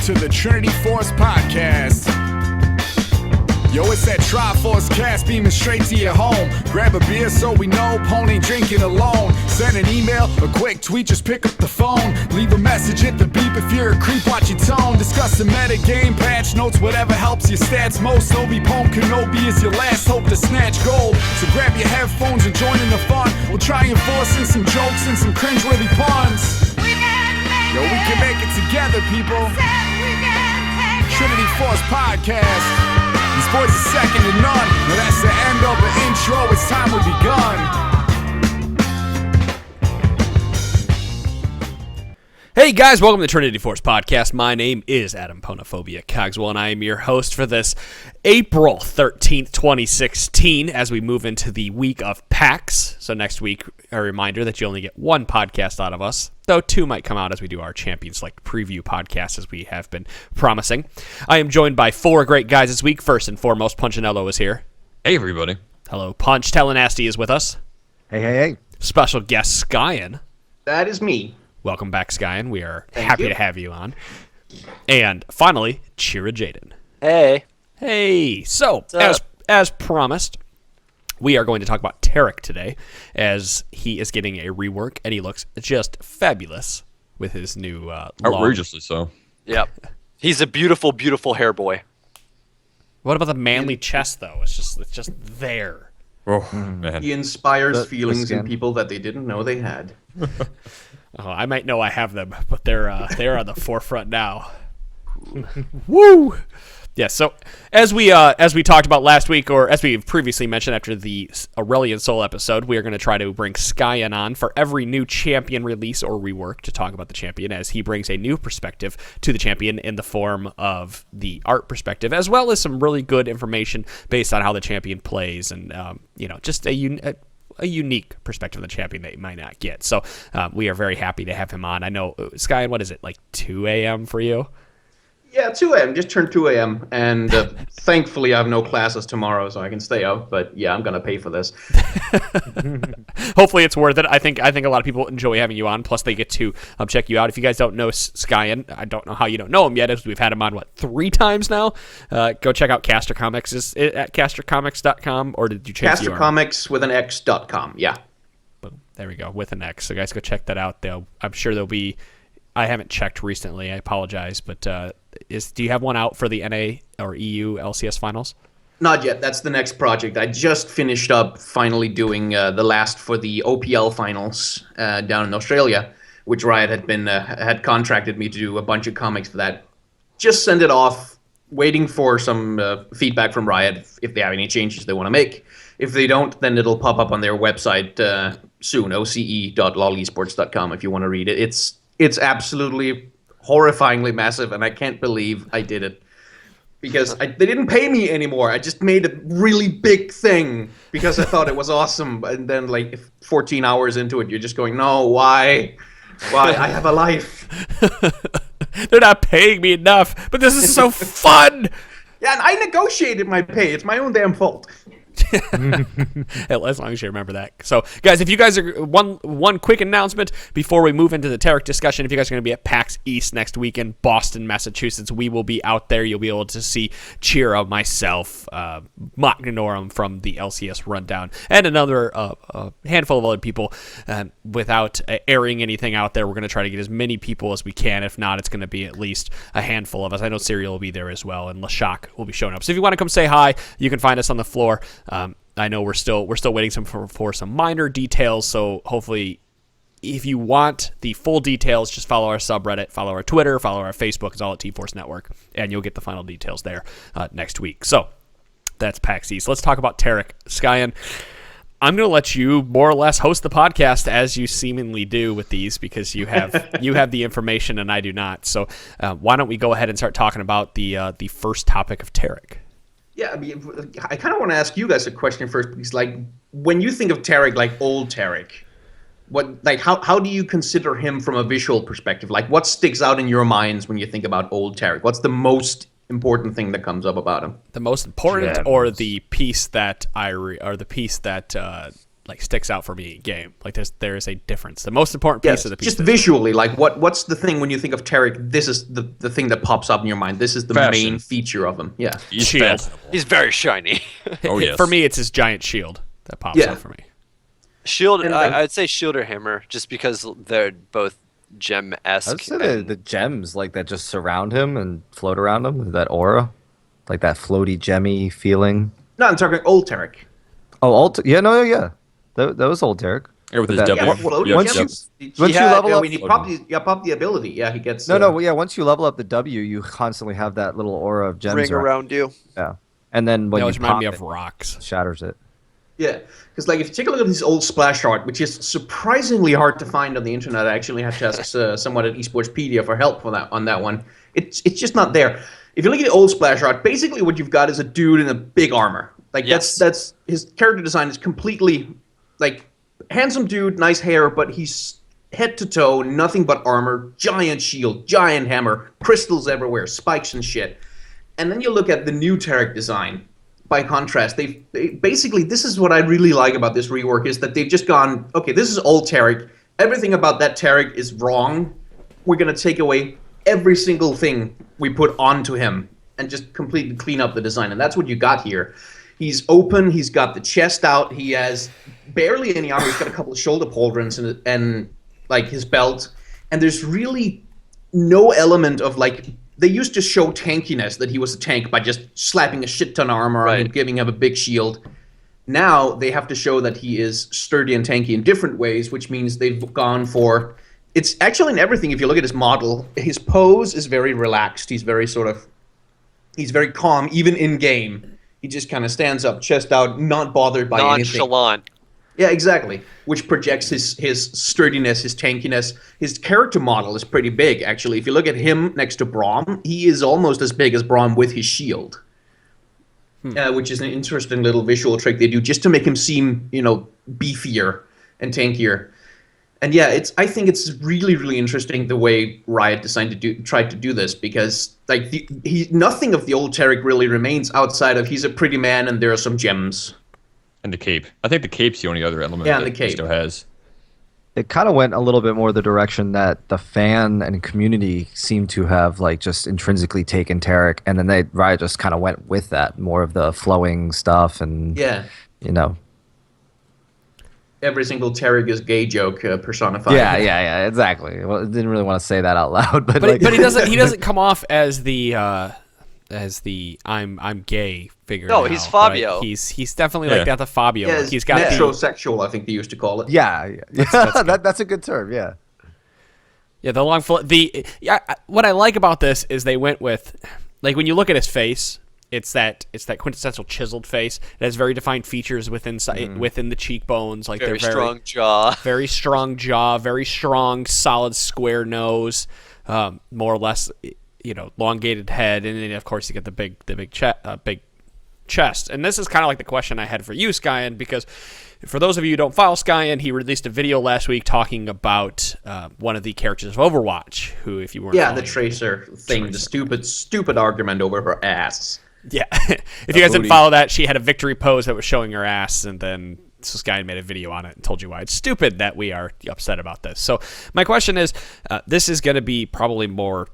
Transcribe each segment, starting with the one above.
to the Trinity Force podcast. Yo, it's that Triforce cast beaming straight to your home. Grab a beer so we know Pone ain't drinking alone. Send an email, a quick tweet, just pick up the phone. Leave a message at the beep if you're a creep, watch your tone. Discuss the meta game, patch notes, whatever helps your stats most. Obi-Pone Kenobi is your last hope to snatch gold. So grab your headphones and join in the fun. We'll try and force in some jokes and some cringeworthy puns. Yo, we can make it together, people. Trinity Force podcast. These boys are second to none. Now that's the end of the intro. It's time we begun. Hey guys, welcome to the Trinity Force podcast. My name is Adam Ponophobia Cogswell, and I am your host for this April 13th, 2016, as we move into the week of PAX. So next week, a reminder that you only get one podcast out of us, though two might come out as we do our Champion Select preview podcast, as we have been promising. I am joined by four great guys this week. First and foremost, Punchinello is here. Hey, everybody. Hello, Punch. Telenasty is with us. Hey. Special guest, Skyen. That is me. Welcome back, Skyen. We are Thank happy you. to have you on. And finally, Chira Jaden. Hey. So, as promised, we are going to talk about Taric today, as he is getting a rework, and he looks just fabulous with his new Outrageously so. Yep. He's a beautiful, beautiful hair boy. What about the manly chest, though? It's just there. Oh, man. He inspires The feelings in skin. people that they didn't know they had. Oh, I might know I have them, but they're on the forefront now. Woo! Yeah, so as we talked about last week, or as we previously mentioned after the Aurelian Soul episode, we are going to try to bring Skyen on for every new champion release or rework to talk about the champion, as he brings a new perspective to the champion in the form of the art perspective, as well as some really good information based on how the champion plays, and just a unique perspective of the champion that you might not get. So we are very happy to have him on. I know, Skyen, what is it, like 2 a.m. for you? Yeah, 2 a.m. Just turned 2 a.m. And thankfully I have no classes tomorrow, so I can stay up. But yeah, I'm going to pay for this. Hopefully it's worth it. I think a lot of people enjoy having you on. Plus, they get to check you out. If you guys don't know Skyen, I don't know how you don't know him yet, as we've had him on, 3 times now? Go check out Caster Comics. Is it at castercomics.com, or did you change the URL? Castercomics with an X.com, yeah. Boom. There we go, with an X. So guys, go check that out. I'm sure there'll be... I haven't checked recently. I apologize, but do you have one out for the NA or EU LCS finals? Not yet. That's the next project. I just finished up finally doing the last for the OPL finals down in Australia, which Riot had contracted me to do a bunch of comics for that. Just send it off, waiting for some feedback from Riot if they have any changes they want to make. If they don't, then it'll pop up on their website soon, oce.lolesports.com, if you want to read it. It's absolutely horrifyingly massive, and I can't believe I did it. Because they didn't pay me anymore. I just made a really big thing because I thought it was awesome. And then, 14 hours into it, you're just going, no, why? Why? I have a life. They're not paying me enough, but this is so fun! Yeah, and I negotiated my pay. It's my own damn fault. As long as you remember that. So, guys, if you guys are one quick announcement before we move into the Taric discussion, if you guys are going to be at PAX East next week in Boston, Massachusetts, we will be out there. You'll be able to see Chira, myself, Machnorum from the LCS Rundown, and another handful of other people. Without airing anything out there, we're going to try to get as many people as we can. If not, it's going to be at least a handful of us. I know Serial will be there as well, and Lashak will be showing up. So if you want to come say hi, you can find us on the floor. I know we're still waiting for some minor details, so hopefully if you want the full details, just follow our subreddit, follow our Twitter, follow our Facebook. It's all at T-Force Network, and you'll get the final details there next week. So that's PAX East. Let's talk about Taric. Skyen, I'm going to let you more or less host the podcast, as you seemingly do with these, because you have the information and I do not. So why don't we go ahead and start talking about the first topic of Taric? Yeah, I mean, I kind of want to ask you guys a question first, because when you think of Taric, old Taric, how do you consider him from a visual perspective? What sticks out in your minds when you think about old Taric? What's the most important thing that comes up about him? The most important, or the piece that like sticks out for me in game. Like there is a difference. The most important piece of the piece. Just visually, like what's the thing when you think of Taric? This is the thing that pops up in your mind. This is the Fashion. main feature of him. Yeah. He's Shield. fashionable. He's very shiny. Oh, yes. For me, it's his giant shield that pops Yeah. up for me. Shield, And, I'd say shield or hammer, just because they're both gem-esque. I'd say the gems like that just surround him and float around him. That aura, like that floaty, gemmy feeling. No, I'm talking old Taric. Oh, yeah. That was old Taric. Yeah, with his That- double. Yeah, floating once gems. once you level up- when he pop the ability, yeah, he gets. Yeah. Once you level up the W, you constantly have that little aura of gems ring around you. Yeah, and then when They you always remind pop me it, of rocks. shatters it. Yeah, because like if you take a look at his old splash art, which is surprisingly hard to find on the internet, I actually had to ask someone at Esportspedia for help on that one. It's just not there. If you look at the old splash art, basically what you've got is a dude in a big armor. Like Yes. that's his character design is completely like handsome dude, nice hair, but he's head to toe nothing but armor, giant shield, giant hammer, crystals everywhere, spikes and shit. And then you look at the new Taric design. By contrast, they basically, this is what I really like about this rework, is that they've just gone, okay, this is old Taric. Everything about that Taric is wrong. We're going to take away every single thing we put onto him and just completely clean up the design. And that's what you got here. He's open. He's got the chest out. He has barely any armor. He's got a couple of shoulder pauldrons and like his belt. And there's really no element of like, they used to show tankiness, that he was a tank by just slapping a shit ton of armor on him, giving him a big shield. Now they have to show that he is sturdy and tanky in different ways, which means they've gone for... It's actually in everything. If you look at his model, his pose is very relaxed. He's very calm, even in game. He just kind of stands up, chest out, not bothered by anything. Nonchalant. Yeah, exactly. Which projects his sturdiness, his tankiness. His character model is pretty big, actually. If you look at him next to Braum, he is almost as big as Braum with his shield. Which is an interesting little visual trick they do just to make him seem, beefier and tankier. And yeah, I think it's really, really interesting the way Riot tried to do this, because like nothing of the old Taric really remains outside of he's a pretty man and there are some gems. And the cape. I think the cape's the only other element Yeah, that the cape he still has. It kind of went a little bit more the direction that the fan and community seemed to have like just intrinsically taken Taric, and then Riot just kind of went with that, more of the flowing stuff and Every single Taric is gay joke personified. Yeah, exactly. Well, I didn't really want to say that out loud, but But he doesn't come off as the I'm gay figure. No, now, he's Fabio. Right? He's definitely like that. The Fabio. Yeah, He's got metrosexual, I think they used to call it. yeah. That's a good term. Yeah. the long what I like about this is they went with, like, when you look at his face, it's that quintessential chiseled face. It has very defined features within the cheekbones, like Very they're strong jaw. very strong jaw, very strong solid square nose, more or less, elongated head, and then of course you get the big chest. And this is kind of like the question I had for you, Skyen, because for those of you who don't follow Skyen, he released a video last week talking about one of the characters of Overwatch, who, if you weren't the following, Tracer thing, the stupid argument over her ass. yeah. If you guys didn't follow that, she had a victory pose that was showing her ass, and then Skyen made a video on it and told you why it's stupid that we are upset about this. So my question is, this is going to be probably more.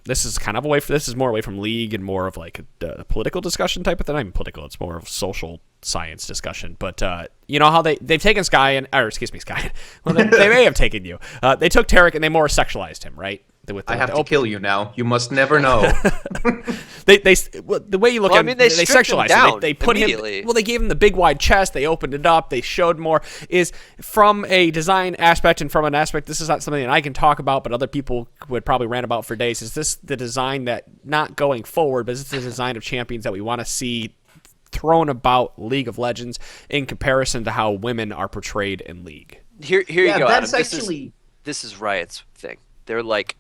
This is kind of this is more away from League and more of like a political discussion type of thing. Not even political; it's more of social science discussion. But you know how they've taken Skyen. Well, they may have taken you. They took Taric and they more sexualized him, right? I have to kill you now. You must never know. The way you look at him, they stripped him sexualized down him. They put immediately. him. Well, they gave him the big wide chest. They opened it up. They showed more. Is from a design aspect and from an aspect. This is not something that I can talk about, but other people would probably rant about for days. Is this the design that, not going forward, but is this the design of champions that we want to see thrown about League of Legends in comparison to how women are portrayed in League? Here you go, that's Adam. This is Riot's thing. They're like,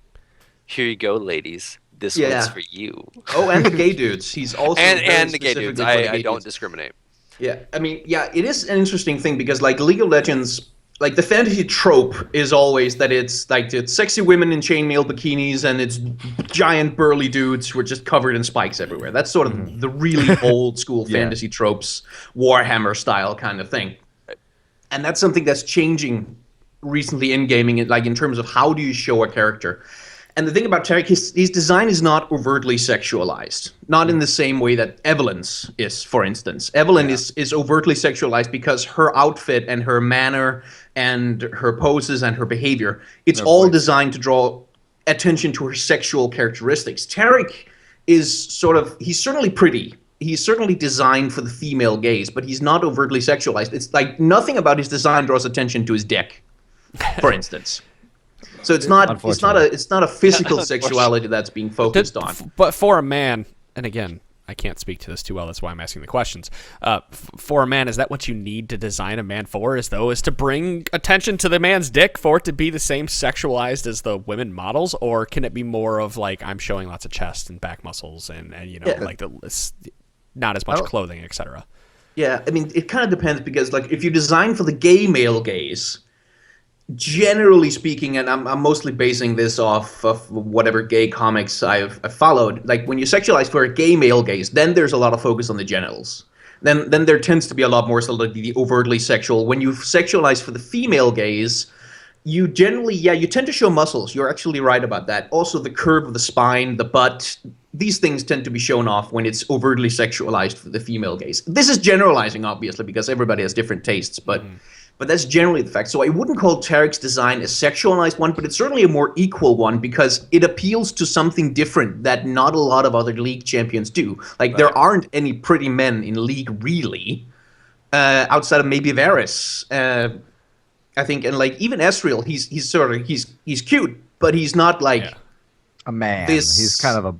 here you go, ladies. This one's for you. Oh, and the gay dudes. He's also and the gay specifically dudes. for the gay I don't dudes. discriminate. Yeah, I mean, it is an interesting thing because, like, League of Legends, like, the fantasy trope is always that it's sexy women in chainmail bikinis and it's giant burly dudes who are just covered in spikes everywhere. That's sort of the really old school fantasy tropes, Warhammer style kind of thing. And that's something that's changing recently in gaming, like in terms of how do you show a character. And the thing about Taric, his design is not overtly sexualized, not in the same way that Evelyn's is, for instance. Evelyn is overtly sexualized because her outfit and her manner and her poses and her behavior, it's all designed to draw attention to her sexual characteristics. Taric is he's certainly pretty. He's certainly designed for the female gaze, but he's not overtly sexualized. It's like nothing about his design draws attention to his dick, for instance. So it's not a physical sexuality that's being focused on. But for a man, and again, I can't speak to this too well. That's why I'm asking the questions. For a man, is that what you need to design a man for? Is to bring attention to the man's dick for it to be the same sexualized as the women models, or can it be more of like I'm showing lots of chest and back muscles and like not as much clothing, etc. Yeah, I mean it kind of depends because like if you design for the gay male gaze. Generally speaking, and I'm mostly basing this off of whatever gay comics I've followed, like when you sexualize for a gay male gaze, then there's a lot of focus on the genitals. Then there tends to be a lot more the overtly sexual. When you sexualize for the female gaze, you generally, you tend to show muscles. You're actually right about that. Also, the curve of the spine, the butt, these things tend to be shown off when it's overtly sexualized for the female gaze. This is generalizing, obviously, because everybody has different tastes, but... But that's generally the fact. So I wouldn't call Taric's design a sexualized one, but it's certainly a more equal one because it appeals to something different that not a lot of other League champions do. Like there aren't any pretty men in League really, outside of maybe Varus. I think, and like even Ezreal, he's cute, but he's not like a man. He's kind of a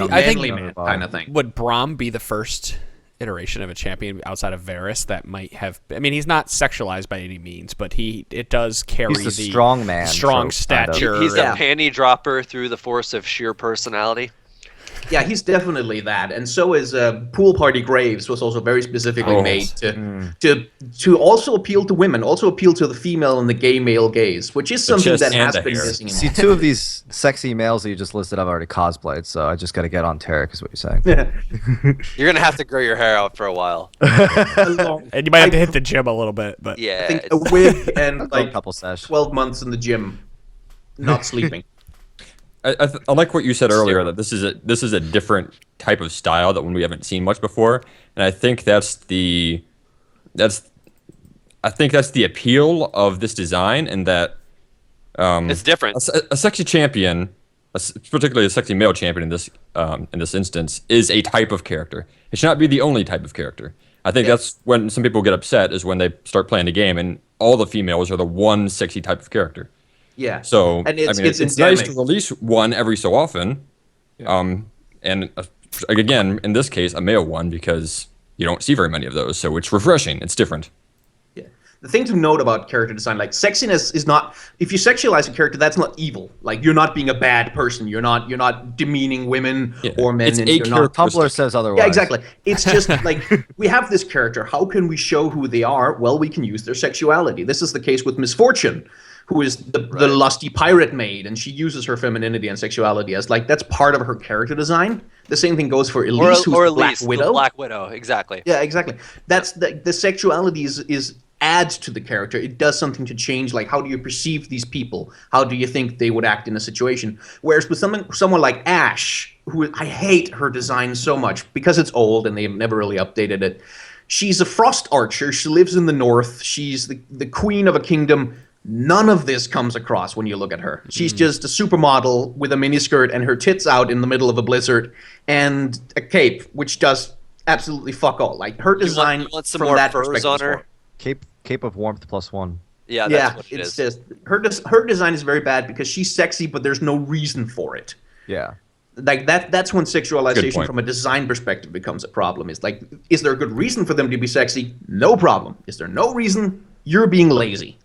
manly man kind of thing. Would Braum be the first iteration of a champion outside of Varus that might have? I mean, he's not sexualized by any means, but it does carry the strong man, strong stature. He's a panty dropper through the force of sheer personality. Yeah, he's definitely that, and so is Pool Party Graves was also very specifically made to also appeal to women, also appeal to the female and the gay male gaze, which is something that has been missing. See, two of these sexy males that you just listed, I've already cosplayed, so I just got to get on Taric, is what you're saying. You're gonna have to grow your hair out for a while, and you might have to hit the gym a little bit. But I think a wig and like a couple sesh. 12 months in the gym, not sleeping. I like what you said earlier, that this is a different type of style that we haven't seen much before, and I think that's the appeal of this design, and that it's different. A sexy champion, particularly a sexy male champion in this instance, is a type of character. It should not be the only type of character. I think that's when some people get upset, is when they start playing the game and all the females are the one sexy type of character. Yeah. So and it's nice to release one every so often, and again, in this case, a male one, because you don't see very many of those. So it's refreshing. It's different. Yeah. The thing to note about character design, like sexiness, is not. If you sexualize a character, that's not evil. Like you're not being a bad person. You're not demeaning women or men. It's and a you're not. Tumblr says otherwise. Yeah, exactly. It's just like we have this character. How can we show who they are? Well, we can use their sexuality. This is the case with Misfortune, who is the lusty pirate maid, and she uses her femininity and sexuality as like that's part of her character design. The same thing goes for Elise, who's the Black Widow. Black Widow, exactly. Yeah, exactly. That's the sexuality is adds to the character. It does something to change, like how do you perceive these people? How do you think they would act in a situation? Whereas with someone like Ashe, who I hate her design so much because it's old and they've never really updated it. She's a frost archer. She lives in the north. She's the queen of a kingdom. None of this comes across when you look at her. She's just a supermodel with a miniskirt and her tits out in the middle of a blizzard and a cape, which does absolutely fuck all. Like her design you want some from more that furs perspective on is her? more- Cape of Warmth +1. Yeah, that's what it it's is. just her design is very bad because she's sexy, but there's no reason for it. Yeah. Like that's when Good sexualization point. from a design perspective becomes a problem. It's like, is there a good reason for them to be sexy? No problem. Is there no reason? You're being lazy.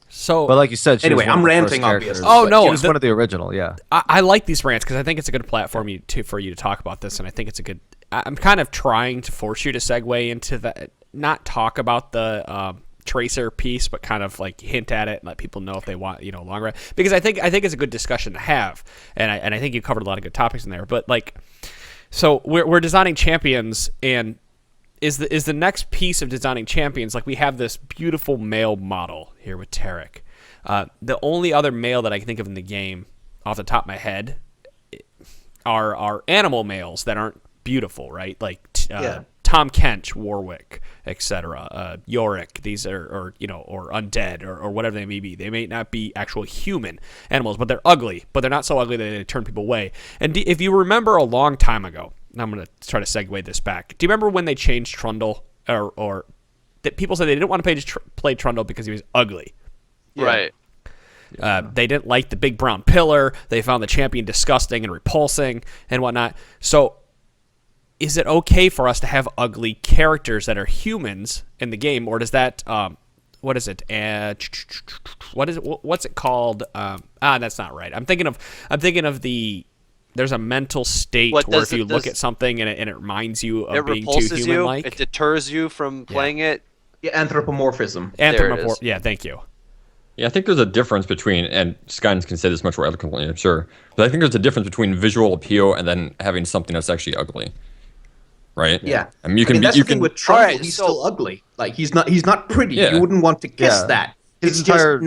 So, But like you said, she Anyway, was one I'm of the ranting, first characters. obviously. Oh, no, She was the- one of the original, yeah. I like these rants because I think it's a good platform for you to talk about this, and I think it's a good. I'm kind of trying to force you to segue into that, not talk about the Tracer piece, but kind of like hint at it and let people know if they want, longer. Because I think it's a good discussion to have, and I think you covered a lot of good topics in there. But like, so we're designing champions, and is the next piece of designing champions. Like we have this beautiful male model here with Taric. The only other male that I can think of in the game, off the top of my head, are animal males that aren't beautiful, right? Like Tom Kench, Warwick, etc. Yorick. These are, or undead, or whatever they may be. They may not be actual human animals, but they're ugly. But they're not so ugly that they turn people away. And if you remember a long time ago, I'm going to try to segue this back. Do you remember when they changed Trundle, or that people said they didn't want to play Trundle because he was ugly? Yeah. Right. They didn't like the big brown pillar. They found the champion disgusting and repulsing and whatnot. So is it okay for us to have ugly characters that are humans in the game, or does that what is it? What's it called? That's not right. I'm thinking of the. There's a mental state where if you look at something and it reminds you of being too human-like. It deters you from playing it. Yeah, anthropomorphism. Yeah, thank you. Yeah, I think there's a difference between, and Skyen can say this much more eloquently, I'm sure, but I think there's a difference between visual appeal and then having something that's actually ugly. Right? Yeah. I mean, that's the thing with Trundle, he's still ugly. Like he's not pretty. Yeah. You wouldn't want to kiss that. It's he's a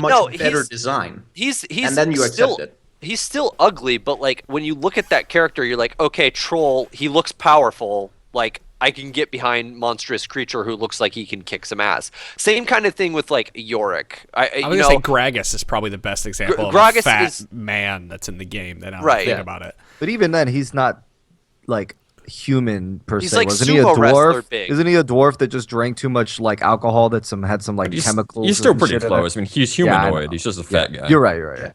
much better design. He's and then you accept it. He's still ugly, but like when you look at that character, you're like, okay, Troll, he looks powerful. Like I can get behind monstrous creature who looks like he can kick some ass. Same kind of thing with like Yorick. I was gonna say Gragas is probably the best example of a fat man that's in the game. That I don't think about it. But even then, he's not like human per He's se. like Wasn't he a sumo dwarf? Isn't he a dwarf that just drank too much like alcohol that had some like chemicals? He's still pretty close. I mean, he's humanoid. He's just a fat guy. You're right. Yeah.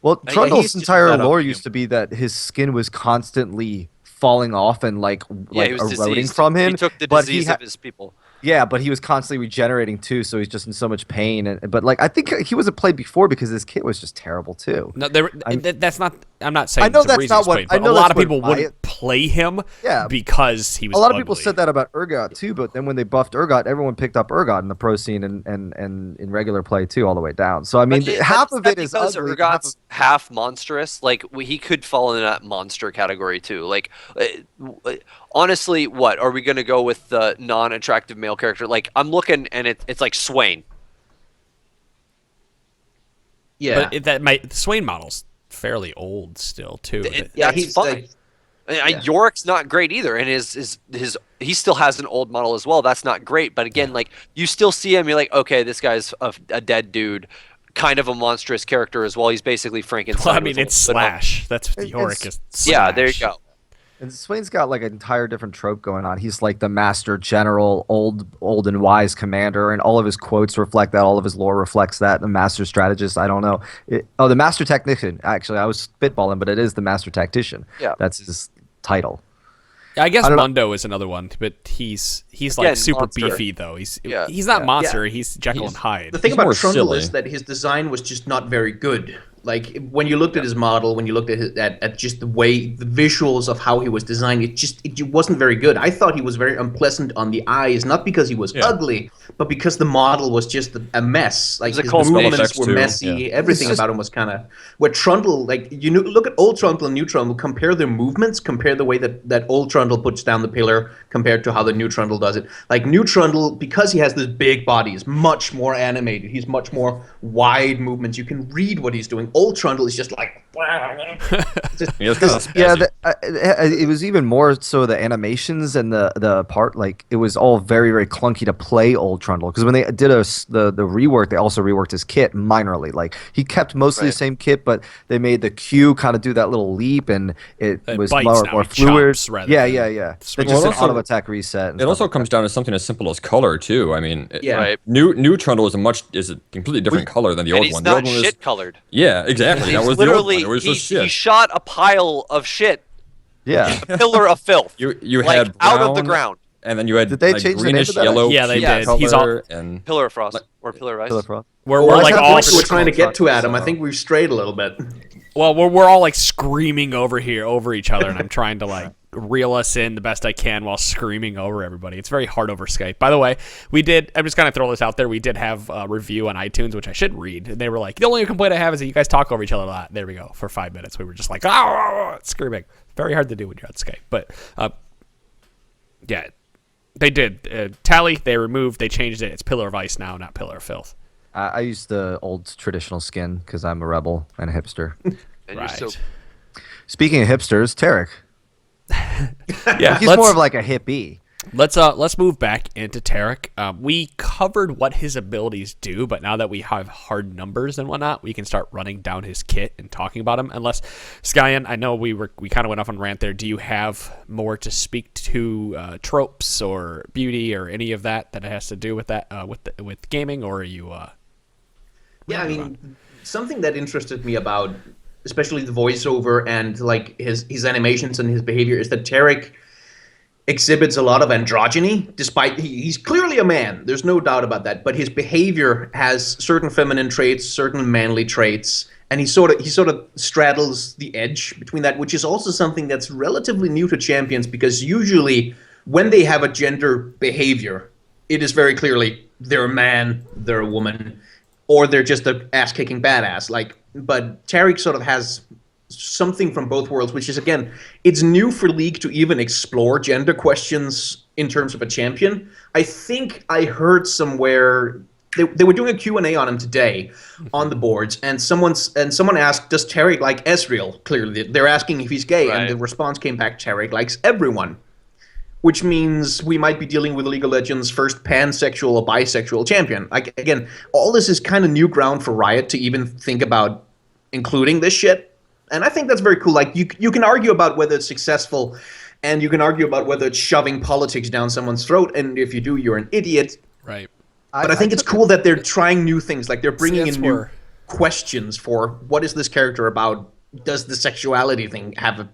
Well, Trundle's entire lore used to be that his skin was constantly falling off and like eroding diseased. from him. He took the disease of his people. Yeah, but he was constantly regenerating too, so he's just in so much pain. But like, I think he wasn't played before because his kit was just terrible too. No, that's not. I'm not saying. I know that's not what. But a lot of people wouldn't play him. Because he was. A lot of ugly. people said that about Urgot too, but then when they buffed Urgot, everyone picked up Urgot in the pro scene and in regular play too, all the way down. So I mean, half of it is ugly. Urgot's half monstrous. Like he could fall in that monster category too. Like honestly, what are we going to go with the non-attractive male character? Like I'm looking and it's like Swain. Yeah, but Swain model's fairly old still too. He's fine. Yorick's not great either, and he still has an old model as well. That's not great, but again, like you still see him, you're like, okay, this guy's a dead dude, kind of a monstrous character as well. He's basically Frankenstein. Well, I mean, it's Slash. That's what Yorick is. Slash. Yeah, there you go. And Swain's got like an entire different trope going on. He's like the master general, old and wise commander, and all of his quotes reflect that. All of his lore reflects that. The master strategist, I don't know. The master technician. Actually, I was spitballing, but it is the master tactician. Yeah, that's his title. I guess Mundo is another one, but he's again, like super monster. Beefy though. He's not monster. He's Jekyll and Hyde. The thing about Trundle is that his design was just not very good. Like when you looked at his model, when you looked at just the way the visuals of how he was designed, it wasn't very good. I thought he was very unpleasant on the eyes, not because he was ugly, but because the model was just a mess. Like his movements were messy. Yeah. Everything about him was kind of. Where Trundle, like look at old Trundle and new Trundle, compare their movements, compare the way that old Trundle puts down the pillar compared to how the new Trundle does it. Like new Trundle, because he has this big body, is much more animated. He's much more wide movements. You can read what he's doing. Old Trundle is just like it was even more so the animations and the part, like it was all very, very clunky to play old Trundle, because when they did the rework, they also reworked his kit minorly. Like he kept mostly the same kit, but they made the Q kind of do that little leap, and it was more fluid. Yeah. They just an auto attack reset. It also comes down to something as simple as color too. I mean, new Trundle is a completely different color than the old one. The old one is shit colored. Yeah, exactly. That was literally the old one. It was just shit. He shot a pile of shit. Yeah, a pillar of filth. You like, had out of the ground. And then you had did they change greenish the name yellow. Yeah, they did. He's all and Pillar of Frost or Pillar of Ice. Pillar of Frost. We're like all we're trying to get to Adam. I think we've strayed a little bit. Well, we're all like screaming over each other, and I'm trying to like reel us in the best I can while screaming over everybody. It's very hard over Skype. By the way, I'm just going to throw this out there. We did have a review on iTunes, which I should read. And they were like, the only complaint I have is that you guys talk over each other a lot. There we go. For 5 minutes, we were just like, screaming. Very hard to do when you're on Skype. But, yeah, They did. Tally, they removed, they changed it. It's Pillar of Ice now, not Pillar of Filth. I use the old traditional skin because I'm a rebel and a hipster. And Right. you're so Speaking of hipsters, Taric. Yeah, He's more of like a hippie. Let's move back into Taric. We covered what his abilities do, but now that we have hard numbers and whatnot, we can start running down his kit and talking about him. Unless Skyen, I know we kind of went off on a rant there. Do you have more to speak to tropes or beauty or any of that has to do with that with gaming, or are you? Yeah, I mean, something that interested me about, especially the voiceover and like his animations and his behavior, is that Taric exhibits a lot of androgyny, despite he's clearly a man. There's no doubt about that. But his behavior has certain feminine traits, certain manly traits, and he sort of straddles the edge between that, which is also something that's relatively new to champions, because usually when they have a gender behavior, it is very clearly they're a man, they're a woman, or they're just a ass-kicking badass. But Taric sort of has something from both worlds, which is, again, it's new for League to even explore gender questions in terms of a champion. I think I heard somewhere they were doing a Q&A on him today on the boards, and someone asked, does Taric like Ezreal? Clearly, they're asking if he's gay, Right. and the response came back, Taric likes everyone, which means we might be dealing with League of Legends' first pansexual or bisexual champion. Like, again, all this is kind of new ground for Riot to even think about including this shit. And I think that's very cool. Like, you can argue about whether it's successful, and you can argue about whether it's shoving politics down someone's throat, and if you do, you're an idiot. Right. But I think it's cool that they're trying new things. Like, they're bringing that's in new where- questions for what is this character about? Does the sexuality thing have a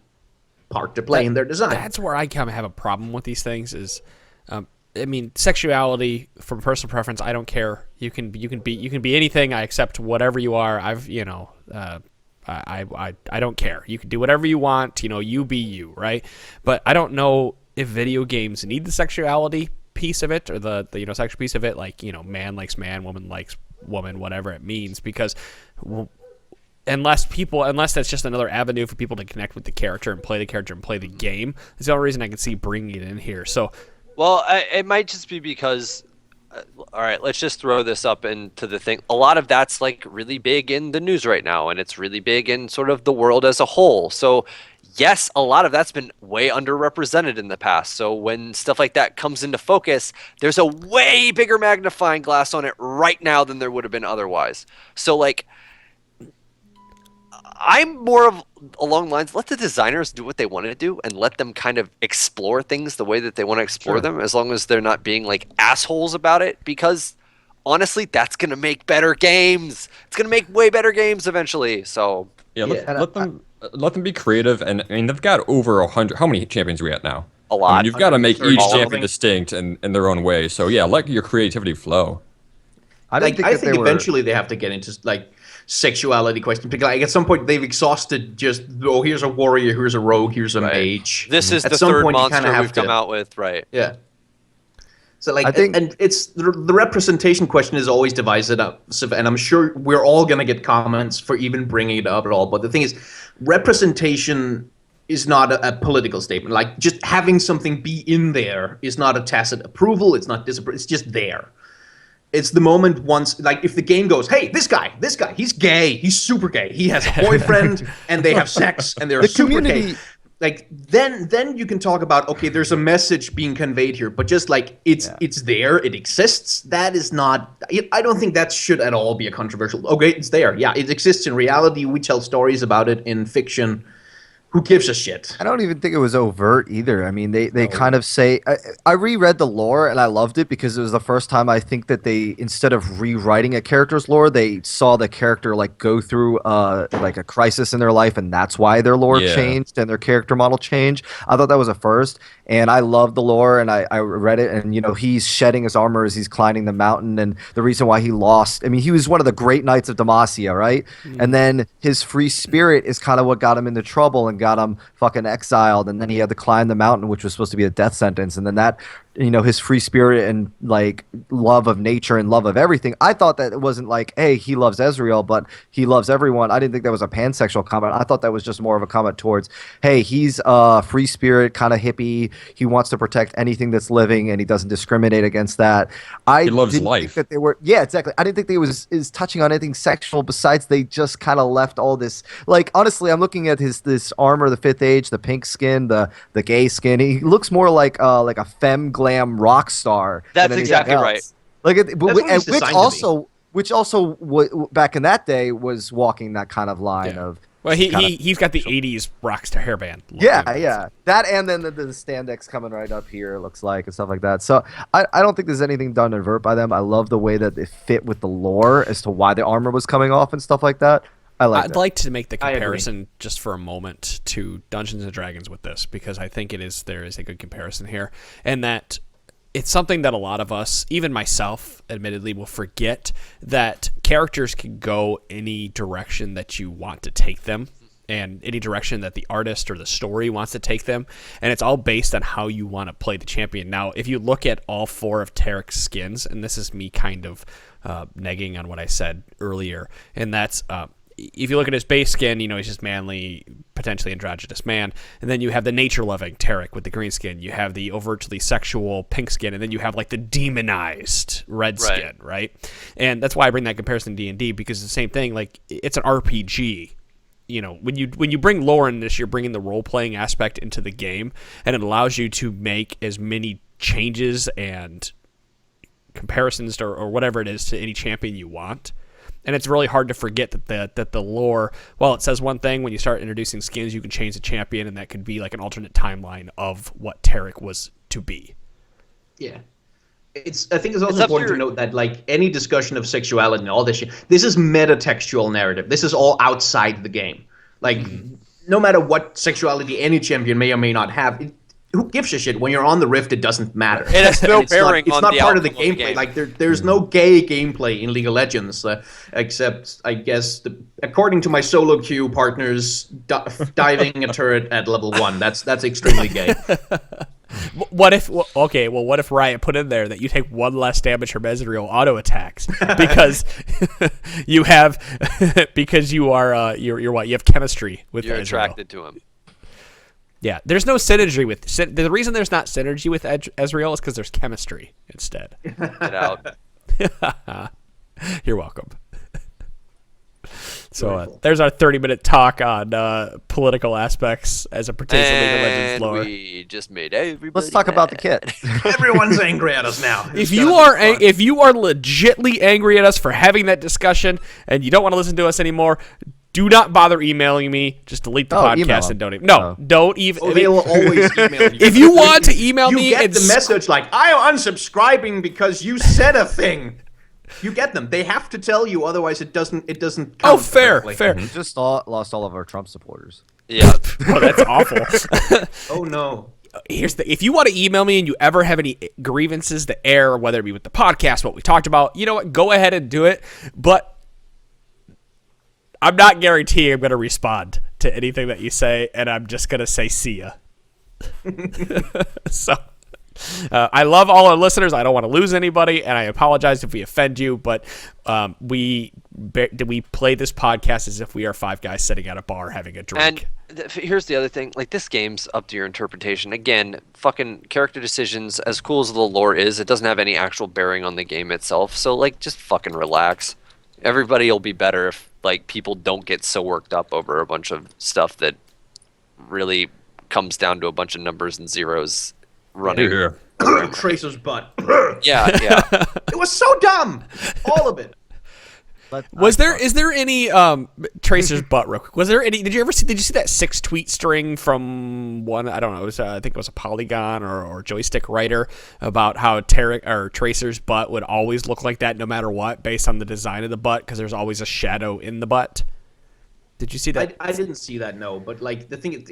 part to play in their design? That's where I kind of have a problem with these things. Is, I mean, sexuality from personal preference. I don't care. You can be anything. I accept whatever you are. I don't care. You can do whatever you want. You be you, right? But I don't know if video games need the sexuality piece of it, or the sexual piece of it. Like, man likes man, woman likes woman, whatever it means. Because unless that's just another avenue for people to connect with the character and play the character and play the game, it's the only reason I can see bringing it in here. So, Well, it might just be because, all right, let's just throw this up into the thing. A lot of that's like really big in the news right now, and it's really big in sort of the world as a whole. So, yes, a lot of that's been way underrepresented in the past. So when stuff like that comes into focus, there's a way bigger magnifying glass on it right now than there would have been otherwise. So, like, I'm more of along the lines, let the designers do what they want to do and let them kind of explore things the way that they want to explore them, as long as they're not being like assholes about it, because honestly, that's going to make better games. It's going to make way better games eventually. So Yeah, let them be creative, and I mean they've got over 100. How many champions are we at now? A lot. I mean, you've got to make 130 each champion something. distinct in their own way. So yeah, let your creativity flow. I Like, didn't I think that think they were. eventually they have to get into like sexuality questions, because like at some point they've exhausted just, oh, here's a warrior, here's a rogue, here's a mage. this is At the some third point, you kinda monster have we've come to- out with, right? Yeah. So like, I think- and it's the representation question is always divisive, and I'm sure we're all gonna get comments for even bringing it up at all. But the thing is, representation is not a political statement. Like, just having something be in there is not a tacit approval. It's not disapproval. It's just there. It's the moment once, like, if the game goes, hey, this guy, he's gay, he's super gay, he has a boyfriend, and they have sex, and they're The super community- gay. Like, then you can talk about, okay, there's a message being conveyed here, but just like it's there, it exists. That is not. I don't think that should at all be a controversial. Okay, it's there. Yeah, it exists in reality. We tell stories about it in fiction. Who gives a shit? I don't even think it was overt either. I mean, they kind of say. I reread the lore and I loved it because it was the first time I think that they, instead of rewriting a character's lore, they saw the character like go through like a crisis in their life, and that's why their lore Yeah. changed and their character model changed. I thought that was a first, and I loved the lore, and I read it, and he's shedding his armor as he's climbing the mountain, and the reason why he lost. I mean, he was one of the great knights of Demacia, right? And then his free spirit is kind of what got him into trouble and got him fucking exiled, and then he had to climb the mountain, which was supposed to be a death sentence, and then that his free spirit and like love of nature and love of everything. I thought that it wasn't like, hey, he loves Ezreal, but he loves everyone. I didn't think that was a pansexual comment. I thought that was just more of a comment towards, hey, he's free spirit, kind of hippie. He wants to protect anything that's living, and he doesn't discriminate against that. He loves didn't life. Think that they were, yeah, exactly. I didn't think they is touching on anything sexual. Besides, they just kind of left all this. Like honestly, I'm looking at this armor, the 5th Age, the pink skin, the gay skin. He looks more like a femme glam rock star. That's exactly right. Like, which also back in that day was walking that kind of line of. Well, he's got the '80s rockstar hairband. Yeah. That and then the spandex coming right up here, it looks like, and stuff like that. So I don't think there's anything done overt by them. I love the way that it fit with the lore as to why the armor was coming off and stuff like that. I'd like to make the comparison just for a moment to Dungeons and Dragons with this, because I think there is a good comparison here, and that it's something that a lot of us, even myself, admittedly, will forget, that characters can go any direction that you want to take them, and any direction that the artist or the story wants to take them, and it's all based on how you want to play the champion. Now, if you look at all 4 of Taric's skins, and this is me kind of negging on what I said earlier, and that's if you look at his base skin, he's just manly, potentially androgynous man. And then you have the nature-loving Taric with the green skin. You have the overtly sexual pink skin. And then you have, like, the demonized red skin, right? And that's why I bring that comparison to D&D, because it's the same thing. Like, it's an RPG. When you bring lore in this, you're bringing the role-playing aspect into the game. And it allows you to make as many changes and comparisons or whatever it is to any champion you want. And it's really hard to forget that the lore, while it says one thing, when you start introducing skins, you can change the champion, and that could be like an alternate timeline of what Taric was to be. Yeah. I think it's also important to note that, like, any discussion of sexuality and all this shit, this is metatextual narrative. This is all outside the game. Like, no matter what sexuality any champion may or may not have, who gives a shit? When you're on the Rift, it doesn't matter. It has no bearing on the It's not part of the outcome of gameplay. the game. Like, there's no gay gameplay in League of Legends, except, I guess, according to my solo queue partners, diving a turret at level 1. That's extremely gay. What if Riot put in there that you take 1 less damage from Ezreal auto attacks because you have you're what, you have chemistry with you're Ezreal. Attracted to him. Yeah, there's no synergy with the reason there's not synergy with Ezreal is because there's chemistry instead. Get out. You're welcome. So there's our 30-minute talk on political aspects as it pertains to League of Legends lore. We just made everybody. Let's talk about the kit. Everyone's angry at us now. If you are legitly angry at us for having that discussion and you don't want to listen to us anymore, do not bother emailing me. Just delete the podcast and don't even. No, don't even. They will always email you. If you want to email me, you get the message like, I'm unsubscribing because you said a thing. You get them. They have to tell you, otherwise it doesn't count. Oh, fair. We just lost all of our Trump supporters. Yeah. Oh, that's awful. Oh no. If you want to email me and you ever have any grievances to air, whether it be with the podcast, what we talked about, you know what? Go ahead and do it. But I'm not guaranteeing I'm going to respond to anything that you say, and I'm just going to say see ya. So I love all our listeners. I don't want to lose anybody, and I apologize if we offend you, but we play this podcast as if we are 5 guys sitting at a bar having a drink. And here's the other thing. Like, this game's up to your interpretation. Again, fucking character decisions, as cool as the lore is, it doesn't have any actual bearing on the game itself. So, like, just fucking relax. Everybody will be better if, like, people don't get so worked up over a bunch of stuff that really comes down to a bunch of numbers and zeros running. Tracer's butt. Yeah. It was so dumb. All of it. Is there any Tracer's butt real quick? Was there any? Did you see that 6 tweet string from one? I don't know. It was, I think it was a Polygon or joystick writer about how Tracer's butt would always look like that no matter what, based on the design of the butt, because there's always a shadow in the butt. Did you see that? I didn't see that, no. But like the thing,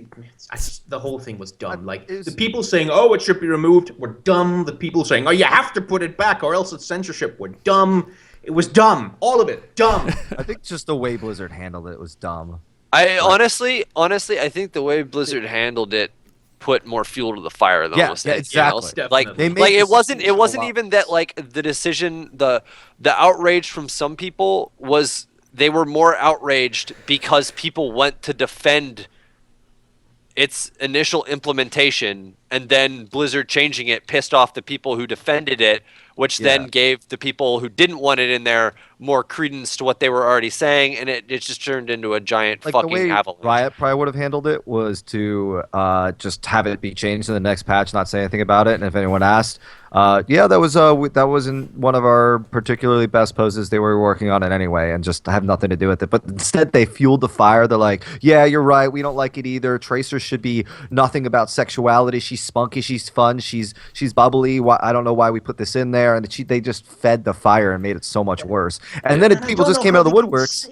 the whole thing was dumb. Like the people saying, "Oh, it should be removed," were dumb. The people saying, "Oh, you have to put it back, or else it's censorship," were dumb. It was dumb. All of it. Dumb. I think just the way Blizzard handled it was dumb. Honestly, I think the way Blizzard handled it put more fuel to the fire than almost anything else. Definitely. Like, They like it wasn't even that like the decision, the outrage from some people was they were more outraged because people went to defend its initial implementation, and then Blizzard changing it pissed off the people who defended it, which then gave the people who didn't want it in there more credence to what they were already saying, and it just turned into a giant Like fucking the way avalanche. Riot probably would have handled it was to just have it be changed in the next patch, not say anything about it, and if anyone asked, that wasn't one of our particularly best poses. They were working on it anyway, and just have nothing to do with it. But instead, they fueled the fire. They're like, "Yeah, you're right. We don't like it either. Tracer should be nothing about sexuality. She's spunky. She's fun. She's bubbly. I don't know why we put this in there." And they just fed the fire and made it so much worse. And then people just came out of the woodworks.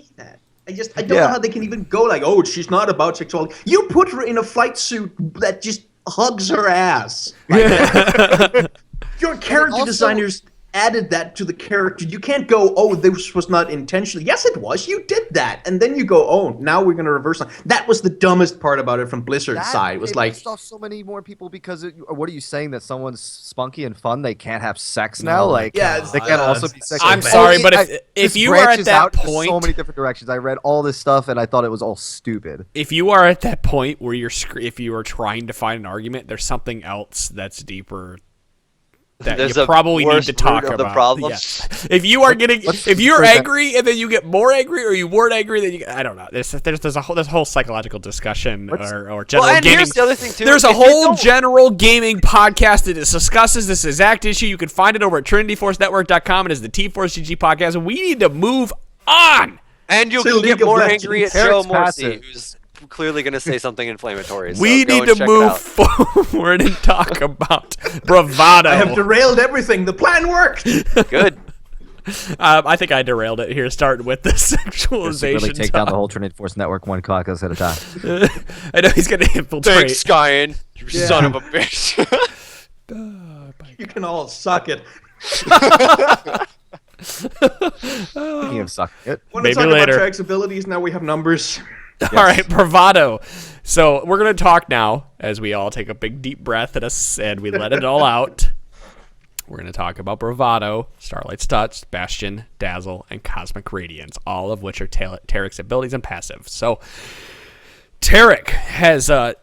I don't know how they can even go like, "Oh, she's not about sexuality." You put her in a flight suit that just hugs her ass. Like, your character designers added that to the character. You can't go, "Oh, this was not intentional." Yes, it was. You did that. And then you go, "Oh, now we're going to reverse that." That was the dumbest part about it from Blizzard's side. It was like, pissed off so many more people because what are you saying, that someone's spunky and fun, they can't have sex now? Like, yeah, they can't also be sexual. I'm sorry, but if you are at that point, so many different directions. I read all this stuff and I thought it was all stupid. if you are at that point where if you are trying to find an argument, there's something else that's deeper that There's you a probably need worse to talk root of about. the problem. Yeah. If you are if you're present- angry and then you get more angry, or you weren't angry, then I don't know. There's a whole psychological discussion or general and gaming. here's the other thing too. There's a if you whole don't- general gaming podcast that discusses this exact issue. You can find it over at TrinityForceNetwork.com. It is the T4 CG podcast. We need to move on. And you'll Say get League of more Legends. angry at Eric's Joe past Morsi, it. who's clearly going to say something inflammatory. So We go need and to check it move out. forward and talk about bravado. I have derailed everything. The plan worked. Good. I think I derailed it here, starting with the sexualization. Really take down talk. the whole Trinity Force network one caucus at a time. I know he's going to infiltrate. Thanks, Skyen. You son of a bitch. You can all suck it. Speaking of sucking it. Want to Maybe talk later. about Taric's abilities? Now we have numbers. All right, bravado. So we're going to talk now as we all take a big deep breath and we let it all out. We're going to talk about bravado, Starlight's Touch, Bastion, Dazzle, and Cosmic Radiance, all of which are Taric's abilities and passive. So Taric has I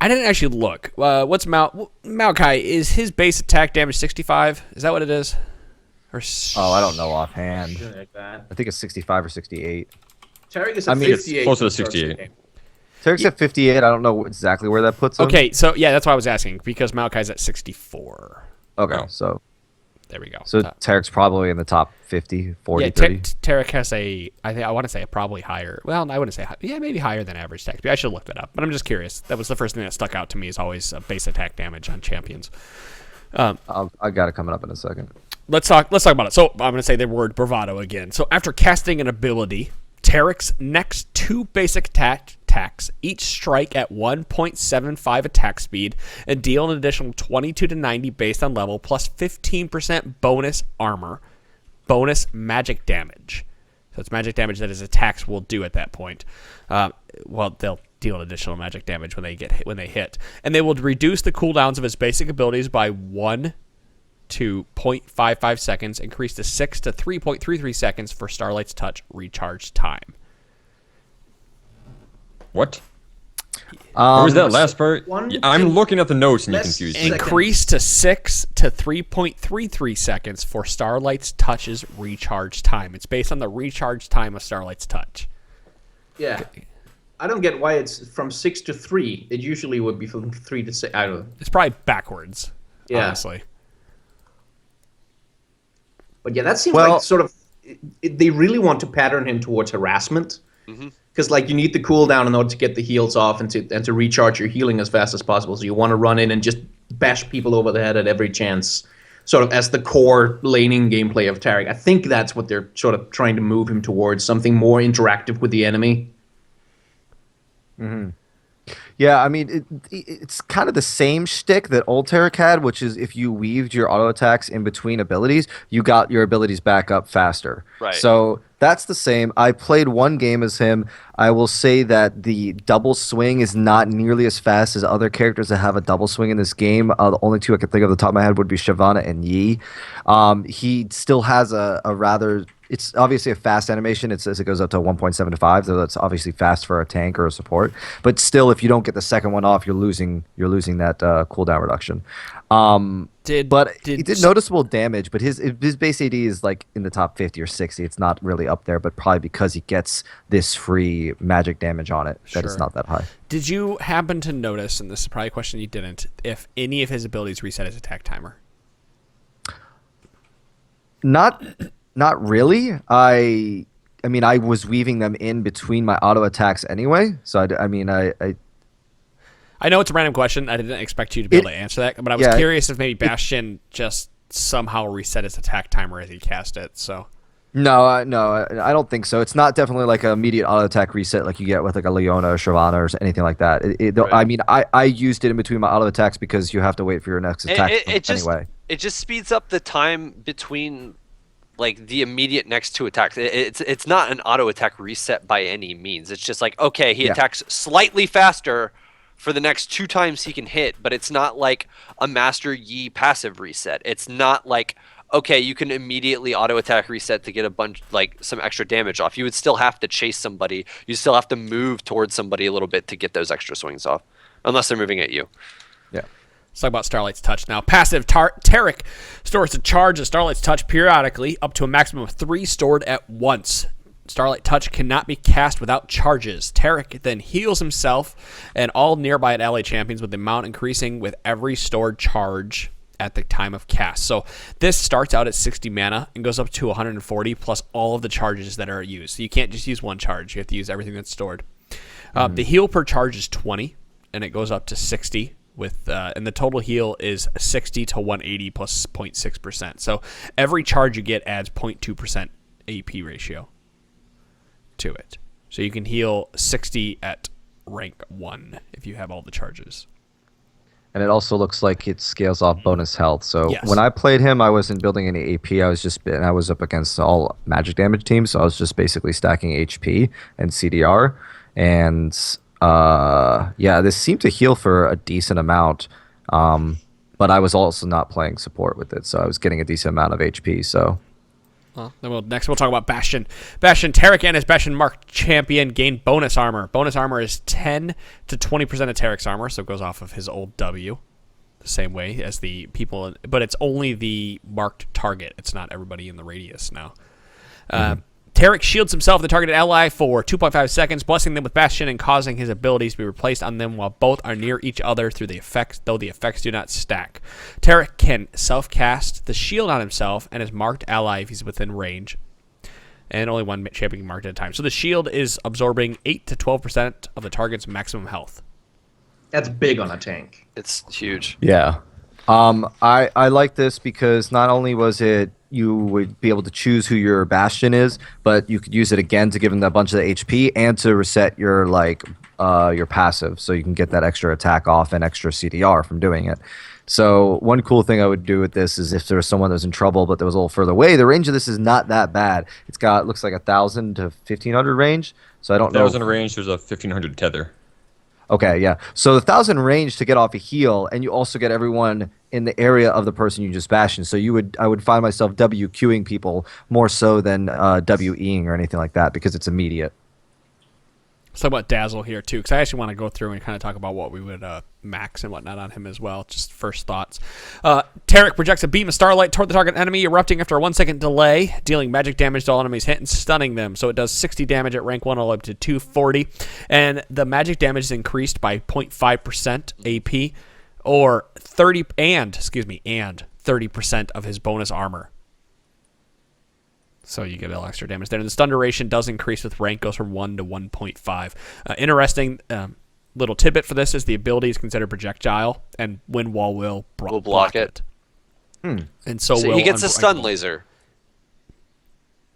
didn't actually look. What's Maokai? Is his base attack damage 65? Is that what it is? Or Oh, I don't know offhand. Something like that. I think it's 65 or 68. Taric is at I mean, it's 58. closer to when it starts the 68. game. Taric's at 58. I don't know exactly where that puts him. Okay, so yeah, that's why I was asking, because Maokai's at 64. Okay, Oh. so There we go. Taric's probably in the top 50, 40, Yeah, 30. Taric has I want to say probably higher. Well, I wouldn't say maybe higher than average attack speed. I should look that up, but I'm just curious. That was the first thing that stuck out to me, is always base attack damage on champions. I got it coming up in a second. Let's talk about it. So I'm going to say the word bravado again. So after casting an ability, Taric's next two basic attacks each strike at 1.75 attack speed and deal an additional 22 to 90 based on level, plus 15% bonus armor, bonus magic damage. So it's magic damage that his attacks will do at that point. Well, they'll deal an additional magic damage when they hit, and they will reduce the cooldowns of his basic abilities by 1 to 0.55 seconds, increase to 6 to 3.33 seconds for Starlight's Touch recharge time. What? What was that last part? one- Yeah, I'm looking at the notes and you less- confused me. Increase to 6 to 3.33 seconds for Starlight's Touch's recharge time. It's based on the recharge time of Starlight's Touch. Yeah. I don't get why it's from 6 to 3. It usually would be from 3 to 6. I don't know. It's probably backwards, Yeah. honestly. But yeah, that seems Well- like sort of they really want to pattern him towards harassment. Because like you need the cooldown in order to get the heals off and to recharge your healing as fast as possible. So you want to run in and just bash people over the head at every chance, sort of as the core laning gameplay of Taric. I think that's what they're sort of trying to move him towards, something more interactive with the enemy. Yeah, I mean, it's kind of the same shtick that old Taric had, which is if you weaved your auto attacks in between abilities, you got your abilities back up faster. Right. So that's the same. I played one game as him. I will say that the double swing is not nearly as fast as other characters that have a double swing in this game. The only two I could think of off the top of my head would be Shyvana and Yi. He still has a rather. It's obviously a fast animation. It says it goes up to 1.75, so that's obviously fast for a tank or a support. But still, if you don't get the second one off, you're losing that cooldown reduction. He did noticeable damage, but his base AD is like in the top 50 or 60. It's not really up there, but probably because he gets this free magic damage on it, that it's not that high. Did you happen to notice, and this is probably a question you didn't, if any of his abilities reset his attack timer? Not really. I mean, I was weaving them in between my auto attacks anyway. So I know it's a random question. I didn't expect you to be able to answer that, but I was curious if maybe Bastion just somehow reset his attack timer as he cast it. So no, I don't think so. It's not definitely like an immediate auto attack reset like you get with like a Leona or Shyvana or anything like that. Right. I mean, I used it in between my auto attacks because you have to wait for your next attack anyway. It just speeds up the time between like the immediate next two attacks. It's not an auto attack reset by any means. It's just like, okay, he attacks slightly faster for the next 2 times he can hit, but it's not like a Master Yi passive reset. It's not like, okay, you can immediately auto attack reset to get a bunch, like some extra damage off. You would still have to chase somebody. You still have to move towards somebody a little bit to get those extra swings off, unless they're moving at you. Yeah. Let's talk about Starlight's Touch now. Passive Taric stores a charge of Starlight's Touch periodically, up to a maximum of 3 stored at once. Starlight Touch cannot be cast without charges. Taric then heals himself and all nearby ally champions, with the amount increasing with every stored charge at the time of cast. So this starts out at 60 mana and goes up to 140 plus all of the charges that are used. So you can't just use one charge. You have to use everything that's stored. The heal per charge is 20, and it goes up to 60. And the total heal is 60 to 180 plus 0.6%. So every charge you get adds 0.2% AP ratio to it. So you can heal 60 at rank 1 if you have all the charges. And it also looks like it scales off bonus health. So Yes. when I played him, I wasn't building any AP. I was up against all magic damage teams, so I was just basically stacking HP and CDR. And this seemed to heal for a decent amount. But I was also not playing support with it, so I was getting a decent amount of HP. So Next we'll talk about Bastion. Taric and his Bastion marked champion gain bonus armor. Bonus armor is 10 to 20% of Taric's armor, so it goes off of his old W. The same way as the people, but it's only the marked target. It's not everybody in the radius now. Taric shields himself the targeted ally for 2.5 seconds, blessing them with Bastion and causing his abilities to be replaced on them while both are near each other through the effects, though the effects do not stack. Taric can self-cast the shield on himself and his marked ally if he's within range, and only one champion marked at a time. So the shield is absorbing 8 to 12% of the target's maximum health. That's big on a tank. It's huge. yeah, I like this because not only was it you would be able to choose who your Bastion is, but you could use it again to give him a bunch of the HP and to reset your your passive, so you can get that extra attack off and extra CDR from doing it. So one cool thing I would do with this is if there was someone that was in trouble but that was a little further away, the range of this is not that bad. It's got looks like 1,000 to 1,500 range. So I don't know. 1,000 range. There's a 1,500 tether. Okay, yeah. So the 1,000 range to get off a heal, and you also get everyone in the area of the person you just bashed. So I would find myself WQing people more so than WEing or anything like that because it's immediate. Let's talk about Dazzle here too, because I actually want to go through and kind of talk about what we would max and whatnot on him as well. Just first thoughts. Taric projects a beam of starlight toward the target enemy, erupting after a 1-second delay, dealing magic damage to all enemies hit and stunning them. So it does 60 damage at rank 1 all up to 240, and the magic damage is increased by 0.5% AP, or 30% of his bonus armor. So you get a little extra damage there. And the stun duration does increase with rank, goes from 1 to 1.5. Interesting little tidbit for this is the ability is considered projectile, and Wind Wall will block it. And so he gets a stun laser.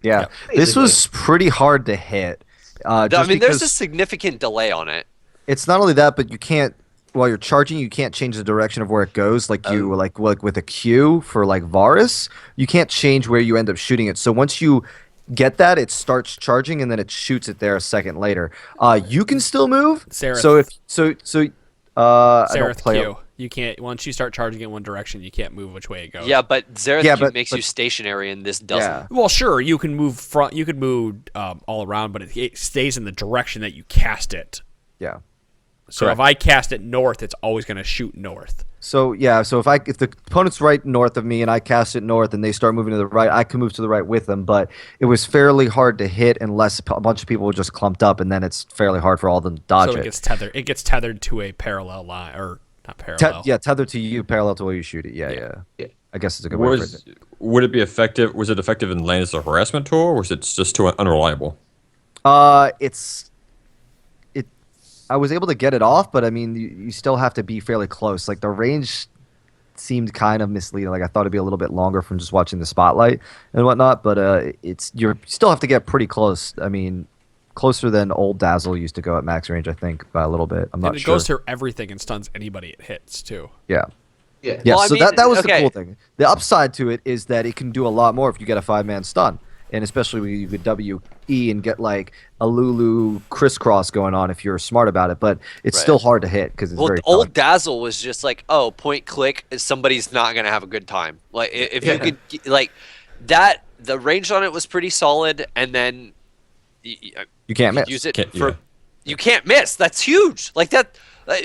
Yeah. This was pretty hard to hit. I mean, there's a significant delay on it. It's not only that, but you can't while you're charging, you can't change the direction of where it goes. Like you like with a Q for like Varus, you can't change where you end up shooting it. So once you get that, it starts charging and then it shoots it there a second later. You can still move. Seraph. So if I don't Seraph play. Q. You can't once you start charging in one direction, you can't move which way it goes. Yeah, but Xerath Yeah, Q but- makes but- you stationary, and this doesn't. Yeah. Well, sure, you can move front. You could move all around, but it stays in the direction that you cast it. Yeah. So if I cast it north, it's always going to shoot north. So yeah, so if the opponent's right north of me and I cast it north and they start moving to the right, I can move to the right with them. But it was fairly hard to hit unless a bunch of people were just clumped up, and then it's fairly hard for all of them to dodge So it gets tethered. It gets tethered to a parallel line, or not parallel. tethered to you, parallel to where you shoot it. Yeah. I guess it's a good way to phrase it. Would it be effective? Was it effective in lane as a harassment tool, or was it just too unreliable? I was able to get it off, but I mean, you still have to be fairly close. Like the range seemed kind of misleading. Like I thought it'd be a little bit longer from just watching the spotlight and whatnot. But you still have to get pretty close. I mean, closer than old Dazzle used to go at max range, I think, by a little bit. I'm not And it sure. goes through everything and stuns anybody it hits too. Yeah. Yeah. Yeah, Well, I so mean, that was okay. the cool thing. The upside to it is that it can do a lot more if you get a 5-man stun. And especially when you could WE and get like a Lulu crisscross going on if you're smart about it. But it's Right. still hard to hit because it's Well, very old tough. Dazzle was just like, oh, point click, somebody's not gonna have a good time. Like if you could like that, the range on it was pretty solid, and then You can't miss. use it Can't- for yeah. you can't miss. That's huge. Like that.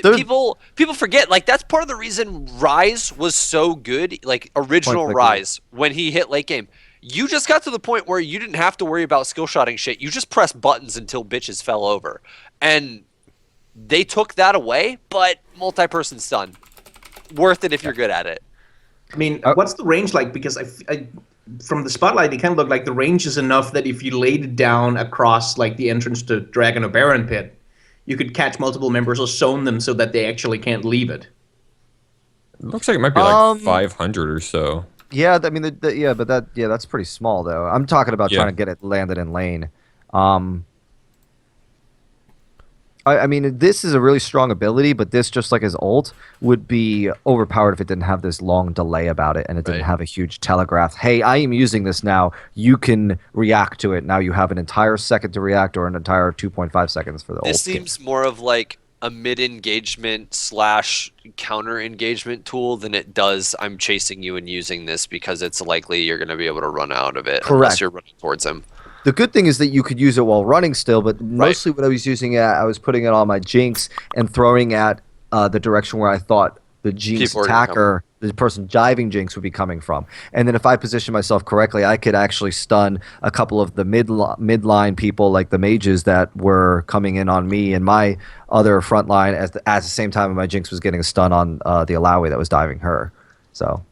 Dude. People forget, like that's part of the reason Rise was so good, like original Point click, Rise, when he hit late game. You just got to the point where you didn't have to worry about skill shotting shit. You just pressed buttons until bitches fell over. And they took that away, but multi-person stun. Worth it if you're good at it. I mean, what's the range like? Because from the spotlight, it kind of looked like the range is enough that if you laid it down across like the entrance to Dragon or Baron Pit, you could catch multiple members or zone them so that they actually can't leave it. It looks like it might be like 500 or so. Yeah, I mean, that's pretty small though. I'm talking about Yeah. trying to get it landed in lane. I mean, this is a really strong ability, but this, just like his ult, would be overpowered if it didn't have this long delay about it and it didn't Right. have a huge telegraph. Hey, I am using this now. You can react to it. Now you have an entire second to react or an entire 2.5 seconds for the ult. This seems more of like a mid-engagement / counter-engagement tool than it does I'm chasing you and using this because it's likely you're going to be able to run out of it unless Correct. you're running towards him. The good thing is that you could use it while running still, but mostly what I was using it at, I was putting it on my Jinx and throwing at the direction where I thought the Jinx People were gonna attacker, the person jiving Jinx, would be coming from. And then if I position myself correctly, I could actually stun a couple of the midline people, like the mages that were coming in on me and my other front line at the same time my Jinx was getting a stun on the Alawi that was diving her. So...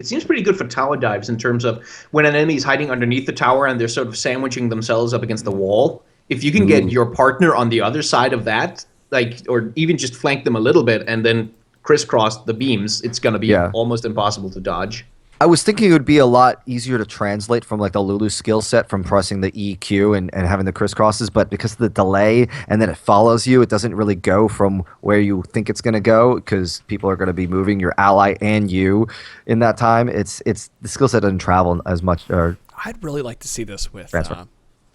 It seems pretty good for tower dives in terms of when an enemy is hiding underneath the tower and they're sort of sandwiching themselves up against the wall. If you can get your partner on the other side of that, like, or even just flank them a little bit and then crisscross the beams, it's going to be almost impossible to dodge. I was thinking it would be a lot easier to translate from like the Lulu skill set from pressing the EQ and having the crisscrosses, but because of the delay and then it follows you, it doesn't really go from where you think it's going to go because people are going to be moving your ally and you in that time. It's the skill set doesn't travel as much. Or I'd really like to see this with Transfer.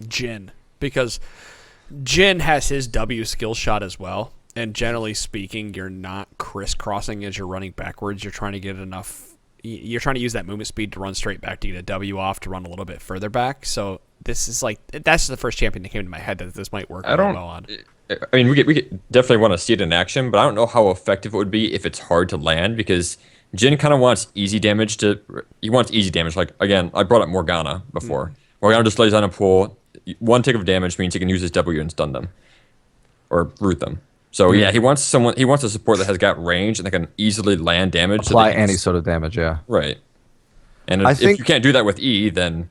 Jin, because Jin has his W skill shot as well, and generally speaking, you're not crisscrossing as you're running backwards. You're trying to get enough. You're trying to use that movement speed to run straight back to get a W off to run a little bit further back. So this is like that's the first champion that came to my head that this might work really well on. I mean, we could definitely want to see it in action, but I don't know how effective it would be if it's hard to land because Jin kind of wants easy damage he wants easy damage. Like, again, I brought up Morgana before. Morgana just lays on a pool. One tick of damage means he can use his W and stun them. Or root them. So yeah, he wants a support that has got range and that can easily land damage. apply so that any sort of damage, yeah. Right. And I if think- you can't do that with E, then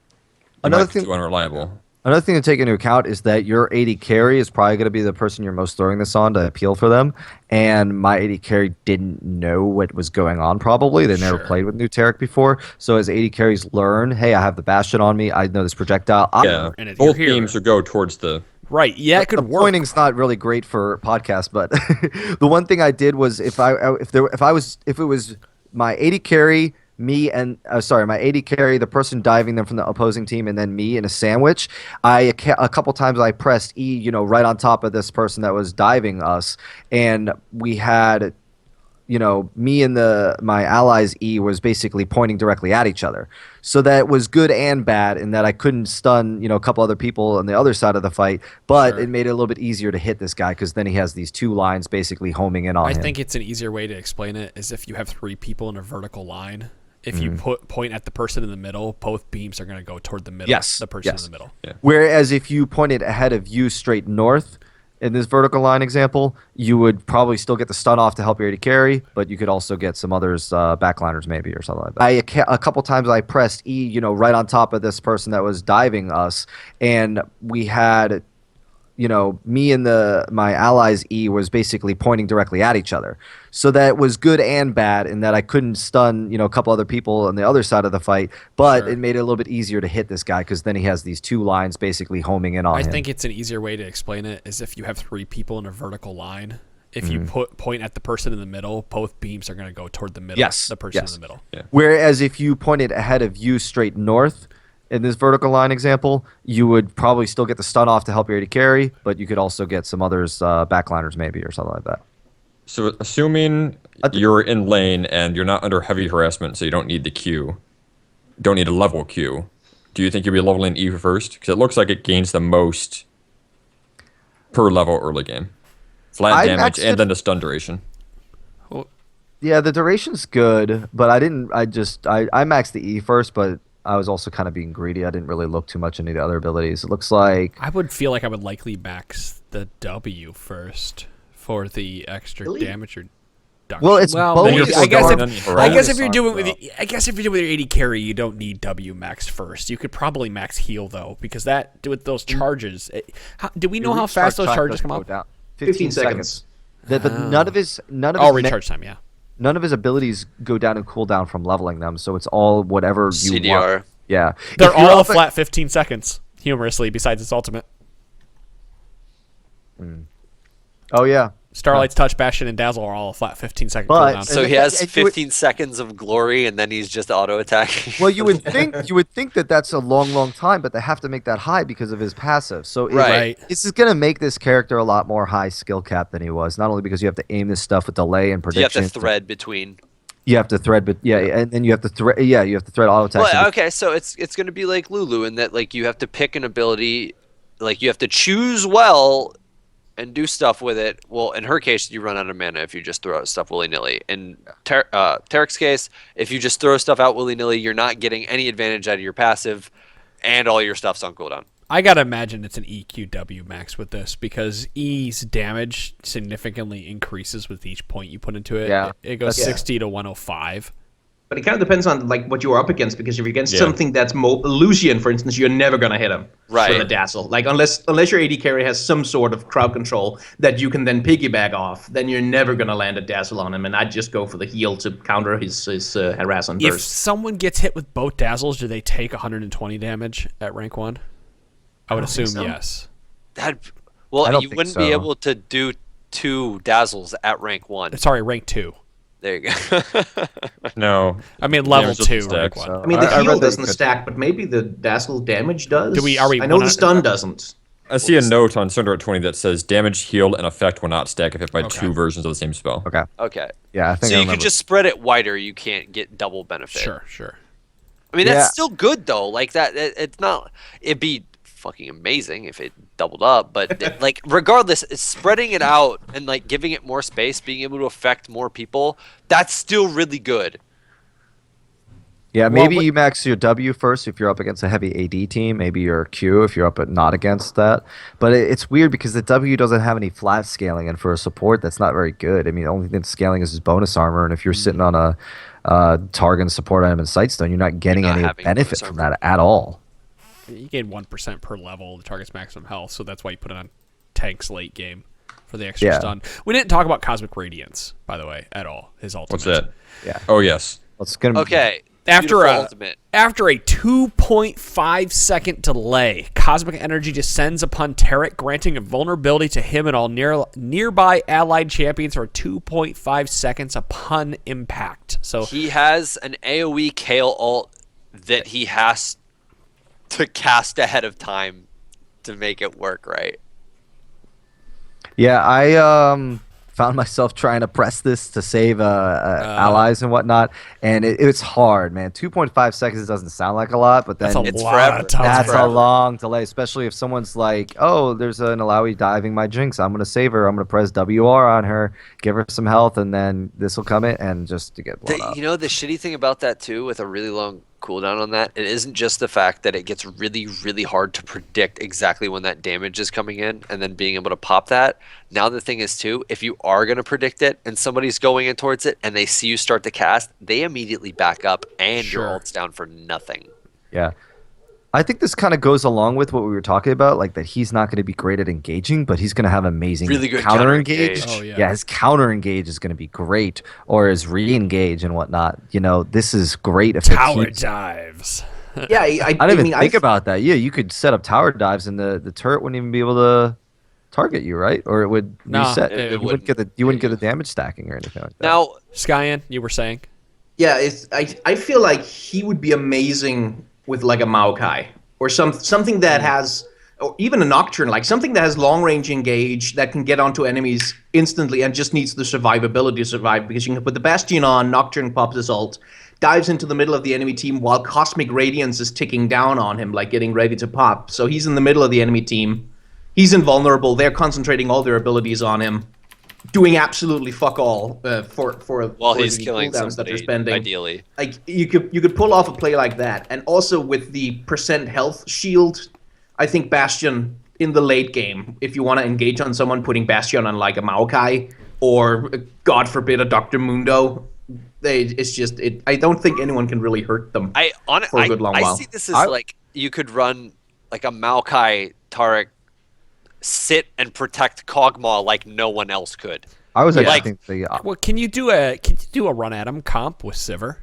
Another might be thing- too unreliable. Another thing to take into account is that your AD carry is probably going to be the person you're most throwing this on to appeal for them. And my AD carry didn't know what was going on probably. They never played with new Taric before. So as AD carries learn, hey, I have the Bastion on me. I know this projectile. Yeah, And if both you're here- beams would go towards the Right. Yeah, it could The work. pointing's not really great for podcast, but the one thing I did was if it was my AD carry, me and my AD carry, the person diving them from the opposing team, and then me in a sandwich. A couple times I pressed E, right on top of this person that was diving us, and we had. Me and my allies E was basically pointing directly at each other. So that was good and bad in that I couldn't stun, a couple other people on the other side of the fight, but it made it a little bit easier to hit this guy because then he has these two lines basically homing in on him. I think it's an easier way to explain it is if you have 3 people in a vertical line. If you point at the person in the middle, both beams are going to go toward the middle. Yes. The person Yes. in the middle. Yeah. Whereas if you pointed ahead of you straight north, in this vertical line example, you would probably still get the stun off to help your AD carry, but you could also get some others, backliners maybe or something like that. A couple times I pressed E, right on top of this person that was diving us, and we had, me and my allies E was basically pointing directly at each other. So that was good and bad in that I couldn't stun, a couple other people on the other side of the fight, but it made it a little bit easier to hit this guy because then he has these two lines basically homing in on him. I think it's an easier way to explain it is if you have 3 people in a vertical line. If you point at the person in the middle, both beams are going to go toward the middle. Yes. The person Yes. in the middle. Yeah. Whereas if you pointed ahead of you straight north, in this vertical line example, you would probably still get the stun off to help your AD carry, but you could also get some others, backliners maybe or something like that. So assuming you're in lane and you're not under heavy harassment, so you don't need the Q, don't need a level Q, do you think you'll be leveling E first? Because it looks like it gains the most per level early game. Flat damage and then the stun duration. Yeah, the duration's good, but I maxed the E first, but I was also kind of being greedy. I didn't really look too much into the other abilities. It looks like I would feel like I would likely max the W first for the extra damage reduction. Well, it's both. Then you're I guess bonus if you're doing with your AD carry, you don't need W max first. You could probably max heal though, because that with those charges. Do we know how fast those charges come up? 15 seconds. None of his recharge time. Yeah. None of his abilities go down and cool down from leveling them, so it's all whatever you CDR. want. Yeah. They're all a flat 15 seconds, humorously, besides its ultimate. Oh, yeah. Starlight's Touch, Bastion, and Dazzle are all a flat 15-second But- cooldown. So he has 15 seconds of glory, and then he's just auto attacking. Well, you would think that that's a long time, but they have to make that high because of his passive. So Right. this is going to make this character a lot more high skill cap than he was. Not only because you have to aim this stuff with delay and You have prediction. to thread between. You have to thread, but and then you have to thread. Yeah, you have to thread auto attack. Well, okay, so it's going to be like Lulu in that like you have to pick an ability, like you have to choose well and do stuff with it. Well, in her case, you run out of mana if you just throw out stuff willy-nilly. In Taric's case, if you just throw stuff out willy-nilly, you're not getting any advantage out of your passive, and all your stuff's on cooldown. I gotta imagine it's an EQW max with this because E's damage significantly increases with each point you put into it. Yeah. It goes 60 to 105. But it kind of depends on like what you're up against, because if you're against something that's Lucian, for instance, you're never gonna hit him with a dazzle. Like unless your AD carry has some sort of crowd control that you can then piggyback off, then you're never gonna land a dazzle on him. And I'd just go for the heal to counter his harass and If burst. someone gets hit with both dazzles, do they take 120 damage at rank 1? I would assume so. yes. I You don't think wouldn't be so. able to do 2 dazzles at rank 1. Sorry, rank 2. There you go. No. I mean level Damage 2 doesn't rank stack, 1. I mean, the I heal read that doesn't you could- stack, but maybe the dazzle damage does. Are we I know the 100 stun doesn't. I see a note on Thunder at 20 that says damage, heal, and effect will not stack if hit by 2 versions of the same spell. Okay. Okay. Yeah, I think So I you could remember. just spread it wider. You can't get double benefit. Sure. I mean, Yeah. that's still good though. Like that, it's not. It'd be fucking amazing if it doubled up, but like regardless, it's spreading it out and like giving it more space, being able to affect more people. That's still really good. Yeah, maybe you max your W first if you're up against a heavy AD team. Maybe your Q if you're up at not against that. But it's weird because the W doesn't have any flat scaling, and for a support, that's not very good. I mean, the only thing that's scaling is his bonus armor, and if you're sitting on a target support item in Sightstone, you're not getting You're not any having benefit bonus from armor. that at all. You gain 1% per level. The target's maximum health, so that's why you put it on tanks late game for the extra Yeah. stun. We didn't talk about Cosmic Radiance, by the way, at all. His ultimate. What's that? Yeah. Oh, yes. It's gonna be Okay, After Beautiful a ultimate. after a 2.5 second delay, cosmic energy descends upon Taric, granting a vulnerability to him and all nearby allied champions for 2.5 seconds upon impact. So He has an AoE Kale ult that he has to cast ahead of time to make it work right. Yeah, I found myself trying to press this to save allies and whatnot, and it's hard, man. 2.5 seconds doesn't sound like a lot, but then that's a It's lot forever. of time. that's a forever. long delay, especially if someone's like, "Oh, there's an Alawi diving my Jinx. I'm gonna save her. I'm gonna press WR on her, give her some health, and then this will come in and just to get blown up." You know, the shitty thing about that too, with a really long cooldown on that, it isn't just the fact that it gets really, really hard to predict exactly when that damage is coming in and then being able to pop that. Now the thing is too, if you are going to predict it and somebody's going in towards it and they see you start to cast, they immediately back up and your Sure. ult's down for nothing. Yeah. I think this kind of goes along with what we were talking about, like that he's not going to be great at engaging, but he's going to have amazing Really good counter engage. counter-engage. Oh, yeah. His counter engage is going to be great, or his re engage and whatnot. You know, this is great if Tower it keeps. dives. Yeah, I didn't even think about that. Yeah, you could set up tower dives, and the turret wouldn't even be able to target you, right? Or it would No, reset. it You wouldn't get the damage stacking or anything like that. Now, Skyen, you were saying? Yeah, I feel like he would be amazing with like a Maokai or something that has, or even a Nocturne, like something that has long range engage that can get onto enemies instantly and just needs the survivability to survive, because you can put the Bastion on, Nocturne pops his ult, dives into the middle of the enemy team while Cosmic Radiance is ticking down on him, like getting ready to pop. So he's in the middle of the enemy team. He's invulnerable. They're concentrating all their abilities on him, doing absolutely fuck all for while for he's the killing cooldowns that they're somebody, spending. ideally. Like you could pull off a play like that, and also with the percent health shield, I think Bastion in the late game, if you want to engage on someone, putting Bastion on like a Maokai or God forbid a Dr. Mundo, I don't think anyone can really hurt them for a good long I while. see this as like you could run like a Maokai Taric sit and protect Kog'Maw like no one else could. I was actually Like- thinking Well, can you do a run at him comp with Sivir?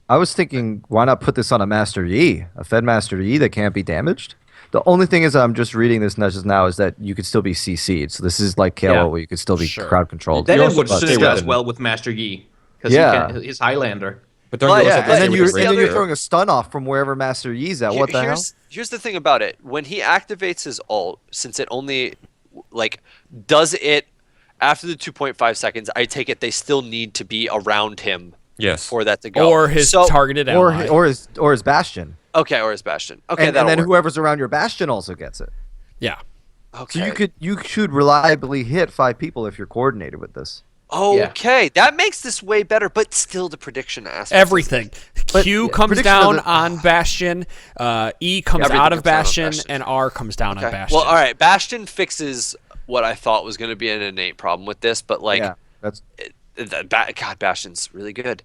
I was thinking, why not put this on a Master Yi, a Fed Master Yi that can't be damaged? The only thing is, I'm just reading this just now, is that you could still be CC'd. So this is like KO, Yeah. where you could still be Sure. crowd controlled. Then You it also would stay synergize within- well with Master Yi, because Yeah. he's Highlander. But don't Well, you yeah, also and play then with you're- the and then ranger? you're throwing a stun off from wherever Master Yi's at. What the hell? Here's the thing about it. When he activates his ult, since it only like does it after the 2.5 seconds, I take it they still need to be around him Yes. for that to go. Or his So- targeted Or ally. or his Bastion. Okay, or his Bastion. Okay, And that'll then work. whoever's around your Bastion also gets it. Yeah. Okay. So you should reliably hit 5 people if you're coordinated with this. Okay, that makes this way better, but still the prediction aspect. Everything. But Q comes prediction down doesn't- on Bastion, E comes Everything out of comes down on Bastion, Bastion. and R comes down on Okay. Bastion. Well, all right. Bastion fixes what I thought was going to be an innate problem with this, but like, Yeah, that's God, Bastion's really good.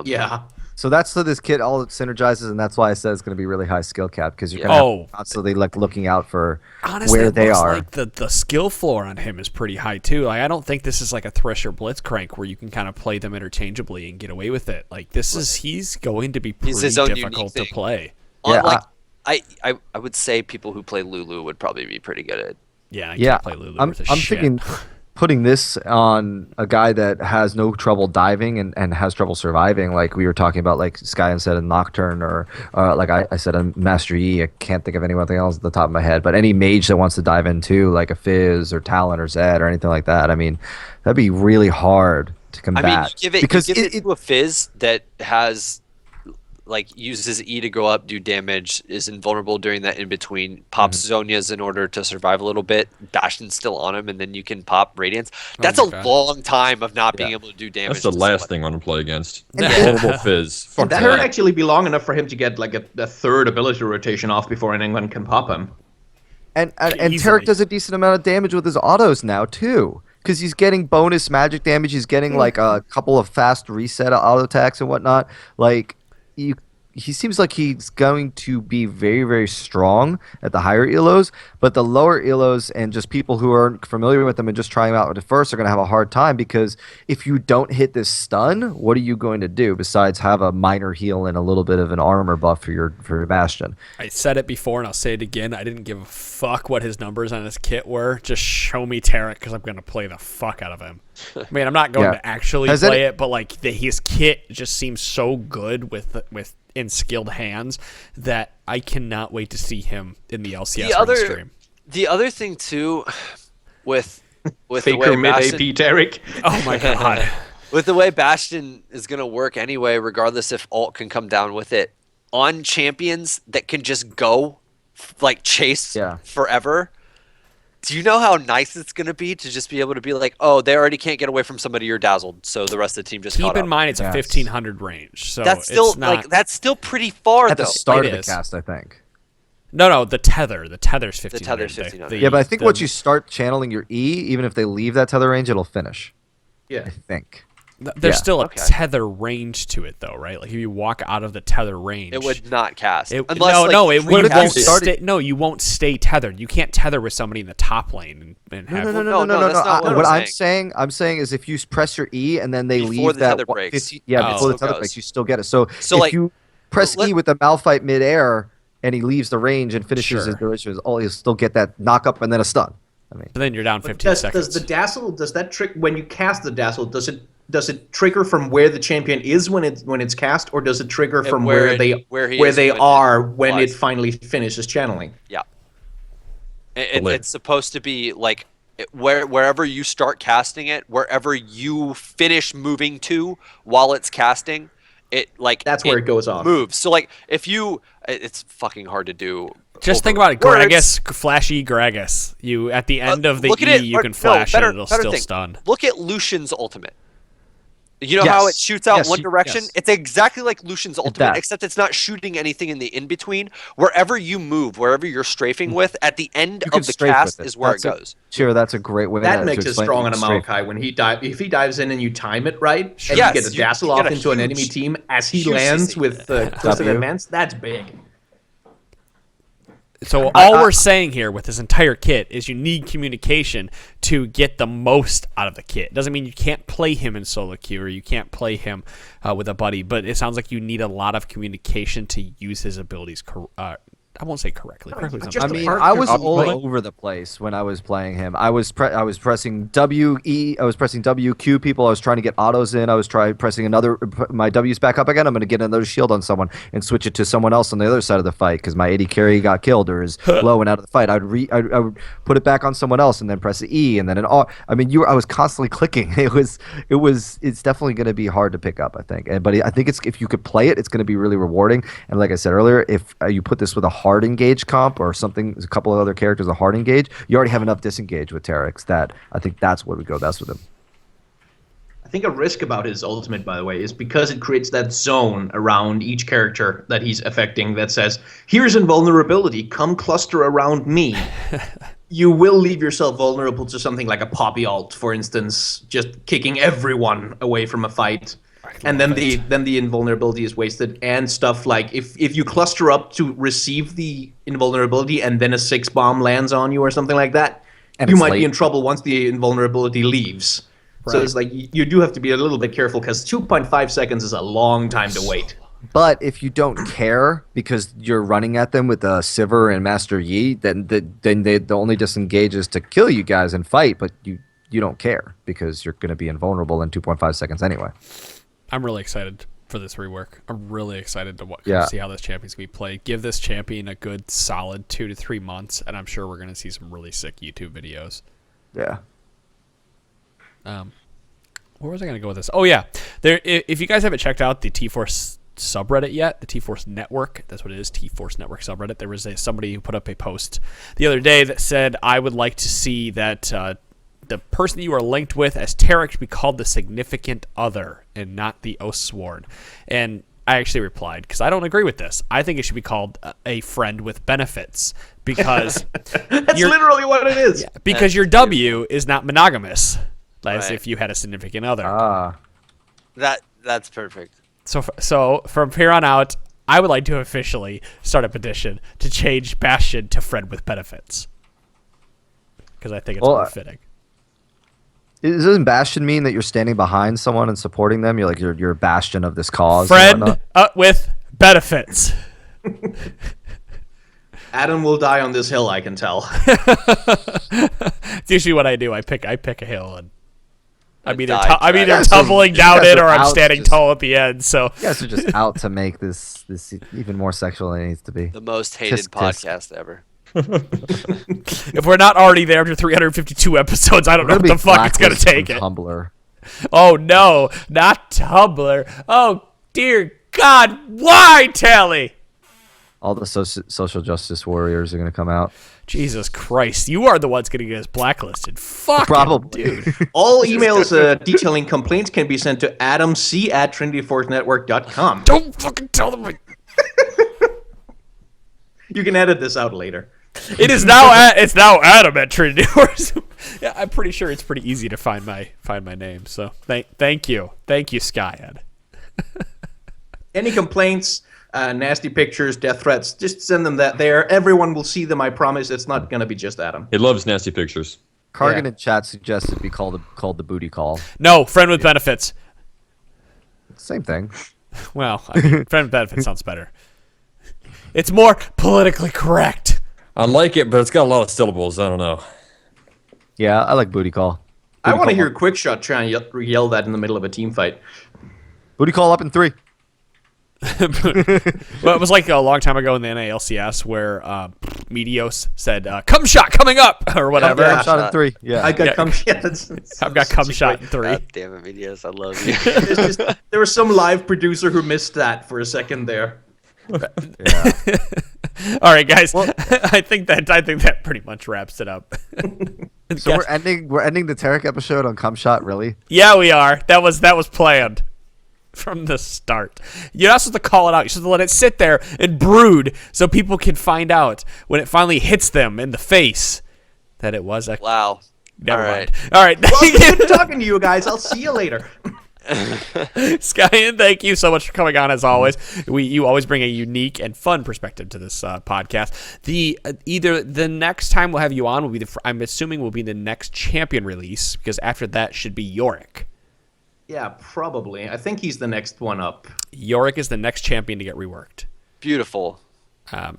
Yeah. so that's so this kit all synergizes, and that's why I said it's going to be really high skill cap, because you're going to Oh. have constantly like looking out for Honestly, where it they looks are. like the skill floor on him is pretty high too. Like I don't think this is like a Thresh or Blitzcrank where you can kind of play them interchangeably and get away with it. Like this is he's going to be pretty He's his own unique difficult to thing. play. Yeah, Like, I would say people who play Lulu would probably be pretty good at. Yeah, I Yeah, can't play Lulu I'm worth a shit. thinking putting this on a guy that has no trouble diving and has trouble surviving, like we were talking about, like Skyen said, a Nocturne, or like I said, a Master Yi. I can't think of anything else at the top of my head, but any mage that wants to dive in too, like a Fizz or Talon or Zed or anything like that. I mean, that'd be really hard to combat. I mean, you give it because you give it to a Fizz that has like uses E to go up, do damage, is invulnerable during that in between, pops Zonias in order to survive a little bit. Bastion's still on him, and then you can pop Radiance. That's my a God. long time of not being able to do damage. That's the to last somebody. thing I want to play against. Yeah. Horrible fizz. Fuck That would that. actually be long enough for him to get like a third ability rotation off before anyone can pop him. And Easily. Taric does a decent amount of damage with his autos now too, because he's getting bonus magic damage. He's getting like a couple of fast reset auto attacks and whatnot. Like he seems like he's going to be very, very strong at the higher elos, but the lower elos and just people who aren't familiar with them and just trying him out at first are going to have a hard time, because if you don't hit this stun, what are you going to do besides have a minor heal and a little bit of an armor buff for your Bastion? I said it before and I'll say it again. I didn't give a fuck what his numbers on his kit were. Just show me Taric, because I'm going to play the fuck out of him. I mean, I'm not going to actually play it, but like his kit just seems so good with in skilled hands that I cannot wait to see him in the LCS stream. The other thing too, with Faker the way mid Bastion, AP Taric. Oh my god. with the way Bastion is gonna work anyway, regardless if ult can come down with it, on champions that can just go like chase forever. Do you know how nice it's going to be to just be able to be like, oh, they already can't get away from somebody, you're dazzled, so the rest of the team just keep in mind it's a 1500 range, so that's still it's not, that's still pretty far at though. the start It of the is. cast, I think. No, the tether's 1500. The tether's 1500. Yeah, but I think once you start channeling your E, even if they leave that tether range, it'll finish. Yeah. I think. There's still a tether range to it, though, right? Like if you walk out of the tether range, It would not cast. It Unless, you won't stay tethered. You can't tether with somebody in the top lane and have. No, that's not what What I'm I'm saying is if you press your E and then they Before leave the that tether breaks. 15 before the Still tether goes. breaks, you still get it. So if like, you press E with the Malphite midair and he leaves the range and finishes his duration, you'll still get that knock up and then a stun. I mean, But then you're down 15 seconds. Does the dazzle? Does that trick when you cast the dazzle? Does it trigger from where the champion is when it's cast, or does it trigger from where they are when it finally finishes channeling? Yeah. It's supposed to be like wherever you start casting it, wherever you finish moving to while it's casting, that's where it goes off. Moves. So like if you, it's fucking hard to do. Just think about it, Gragas, flashy Gragas. You at the end of the E, you can flash and it'll still stun. Look at Lucian's ultimate. You know how it shoots out one direction? Yes. It's exactly like Lucian's ultimate, except it's not shooting anything in the in-between. Wherever you move, wherever you're strafing with, at the end of the cast is where it goes. Sure, that's a great way. That makes it strong on a Maokai when if he dives in and you time it right, and you get a dazzle off into an enemy team as he lands with close to advance, that's big. So all we're saying here with this entire kit is you need communication to get the most out of the kit. Doesn't mean you can't play him in solo queue or you can't play him with a buddy, but it sounds like you need a lot of communication to use his abilities. I won't say correctly. I was all over the place when I was playing him. I was pressing W, E. I was pressing W, Q people. I was trying to get autos in. I was pressing my W's back up again. I'm going to get another shield on someone and switch it to someone else on the other side of the fight because my AD carry got killed or is low and out of the fight. I would put it back on someone else and then press the E and then an R. I mean, I was constantly clicking. It's definitely going to be hard to pick up, I think. But I think if you could play it, it's going to be really rewarding. And like I said earlier, if you put this with a hard engage comp or something, a couple of other characters a hard engage, you already have enough disengage with Taric that I think that's what would go best with him. I think a risk about his ultimate, by the way, is because it creates that zone around each character that he's affecting that says, here's invulnerability, come cluster around me. You will leave yourself vulnerable to something like a Poppy ult, for instance, just kicking everyone away from a fight. And then the invulnerability is wasted, and stuff like if you cluster up to receive the invulnerability and then a 6 bomb lands on you or something like that, and you might be in trouble once the invulnerability leaves. Right. So it's like you do have to be a little bit careful because 2.5 seconds is a long time to wait. But if you don't care because you're running at them with a Sivir and Master Yi, then the only disengage is to kill you guys and fight, but you don't care because you're going to be invulnerable in 2.5 seconds anyway. I'm really excited for this rework. I'm really excited to see how this champion's going to be played. Give this champion a good solid 2 to 3 months, and I'm sure we're going to see some really sick YouTube videos. Yeah. Where was I going to go with this? Oh, yeah. If you guys haven't checked out the T-Force subreddit yet, the T-Force Network, that's what it is, T-Force Network subreddit, there was somebody who put up a post the other day that said, I would like to see that the person that you are linked with as Taric be called the significant other and not the Oathsworn. And I actually replied, because I don't agree with this. I think it should be called a friend with benefits because that's literally what it is. Yeah, because your W is not monogamous, as if you had a significant other. That's perfect. So from here on out, I would like to officially start a petition to change Bastion to friend with benefits. Because I think it's more fitting. Doesn't Bastion mean that you're standing behind someone and supporting them? You're a bastion of this cause. Friend with benefits. Adam will die on this hill, I can tell. It's usually what I do. I pick a hill and I'm either so tumbling you down guys it are or I'm out standing just- tall at the end. So You guys are just out to make this even more sexual than it needs to be. The most hated Tisk, tisk. podcast ever. if we're not already there after 352 episodes, I don't know what the fuck it's gonna take it. Tumblr. Oh no, not Tumblr. Oh dear God, why, Tally? All the social justice warriors are going to come out. Jesus Christ, you are the ones getting us blacklisted. Fuck, Probably. dude. All emails detailing complaints can be sent to adamc@trinityforcenetwork.com. Don't fucking tell them. You can edit this out later. It's now Adam at Trinity Force. Yeah, I'm pretty sure it's pretty easy to find my name. So thank you, Skyen. Any complaints, nasty pictures, death threats, just send them that there. Everyone will see them, I promise. It's not going to be just Adam. He loves nasty pictures. Kargan in chat suggested be called the booty call. No, friend with benefits. Same thing. Well, I mean, friend with benefits sounds better. It's more politically correct. I like it, but it's got a lot of syllables. I don't know. Yeah, I like booty call. I want to hear Quick Shot try and yell that in the middle of a team fight. Booty call up in 3. Well, it was like a long time ago in the NALCS where Medios said, "Cum shot coming up" or whatever. Yeah. Shot in 3. Yeah. I got Yeah. cum. Yeah, I've got cum shot in 3. God damn it, Medias, I love you. There was some live producer who missed that for a second there. Yeah. All right, guys. I think that pretty much wraps it up. So we're ending the Taric episode on cum shot, really? Yeah, we are. That was planned from the start. You're not supposed to call it out. You're supposed to let it sit there and brood so people can find out when it finally hits them in the face that it was a. Wow. Never All mind. right. All right. Well, good talking to you guys. I'll see you later. Skyen, thank you so much for coming on as always. You always bring a unique and fun perspective to this podcast. Either the next time we'll have you on will be I'm assuming will be the next champion release because after that should be Yorick. Yeah, probably. I think he's the next one up. Yorick is the next champion to get reworked. Beautiful.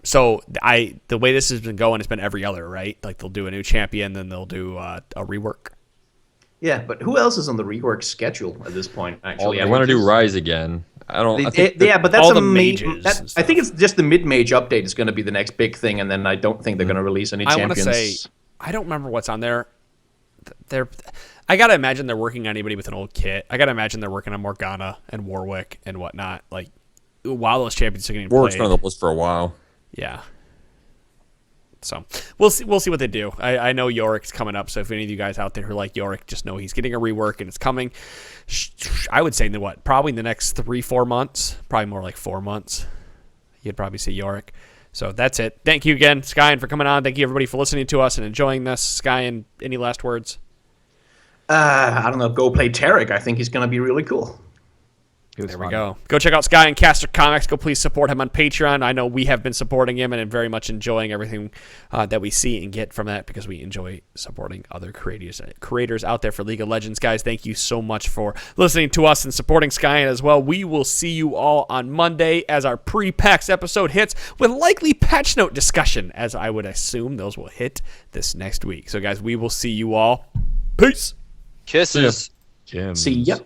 So the way this has been going, it's been every other, right? Like they'll do a new champion, then they'll do a rework. Yeah, but who else is on the rework schedule at this point? Actually, I want to do Rise again. Yeah, but that's all a the mages and I think it's just the mid-mage update is going to be the next big thing, and then I don't think they're going to release any I want champions. to say I don't remember what's on there. I gotta imagine they're working on anybody with an old kit. I gotta imagine they're working on Morgana and Warwick and whatnot. Like while those champions are getting Warwick's played. been on the list for a while. Yeah. So we'll see what they do. I know Yorick's coming up, so if any of you guys out there who like Yorick, just know he's getting a rework and it's coming. I would say probably in the next 3-4 months, probably more like 4 months. You'd probably see Yorick. So that's it. Thank you again, Skyen, for coming on. Thank you everybody for listening to us and enjoying this. Skyen, any last words? I don't know. Go play Taric. I think he's going to be really cool. There we go. Go check out Skyen Caster Comics. Go please support him on Patreon. I know we have been supporting him and are very much enjoying everything that we see and get from that because we enjoy supporting other creators out there for League of Legends. Guys, thank you so much for listening to us and supporting Skyen as well. We will see you all on Monday as our pre-PAX episode hits with likely patch note discussion, as I would assume those will hit this next week. So, guys, we will see you all. Peace. Kisses. Jim. See ya.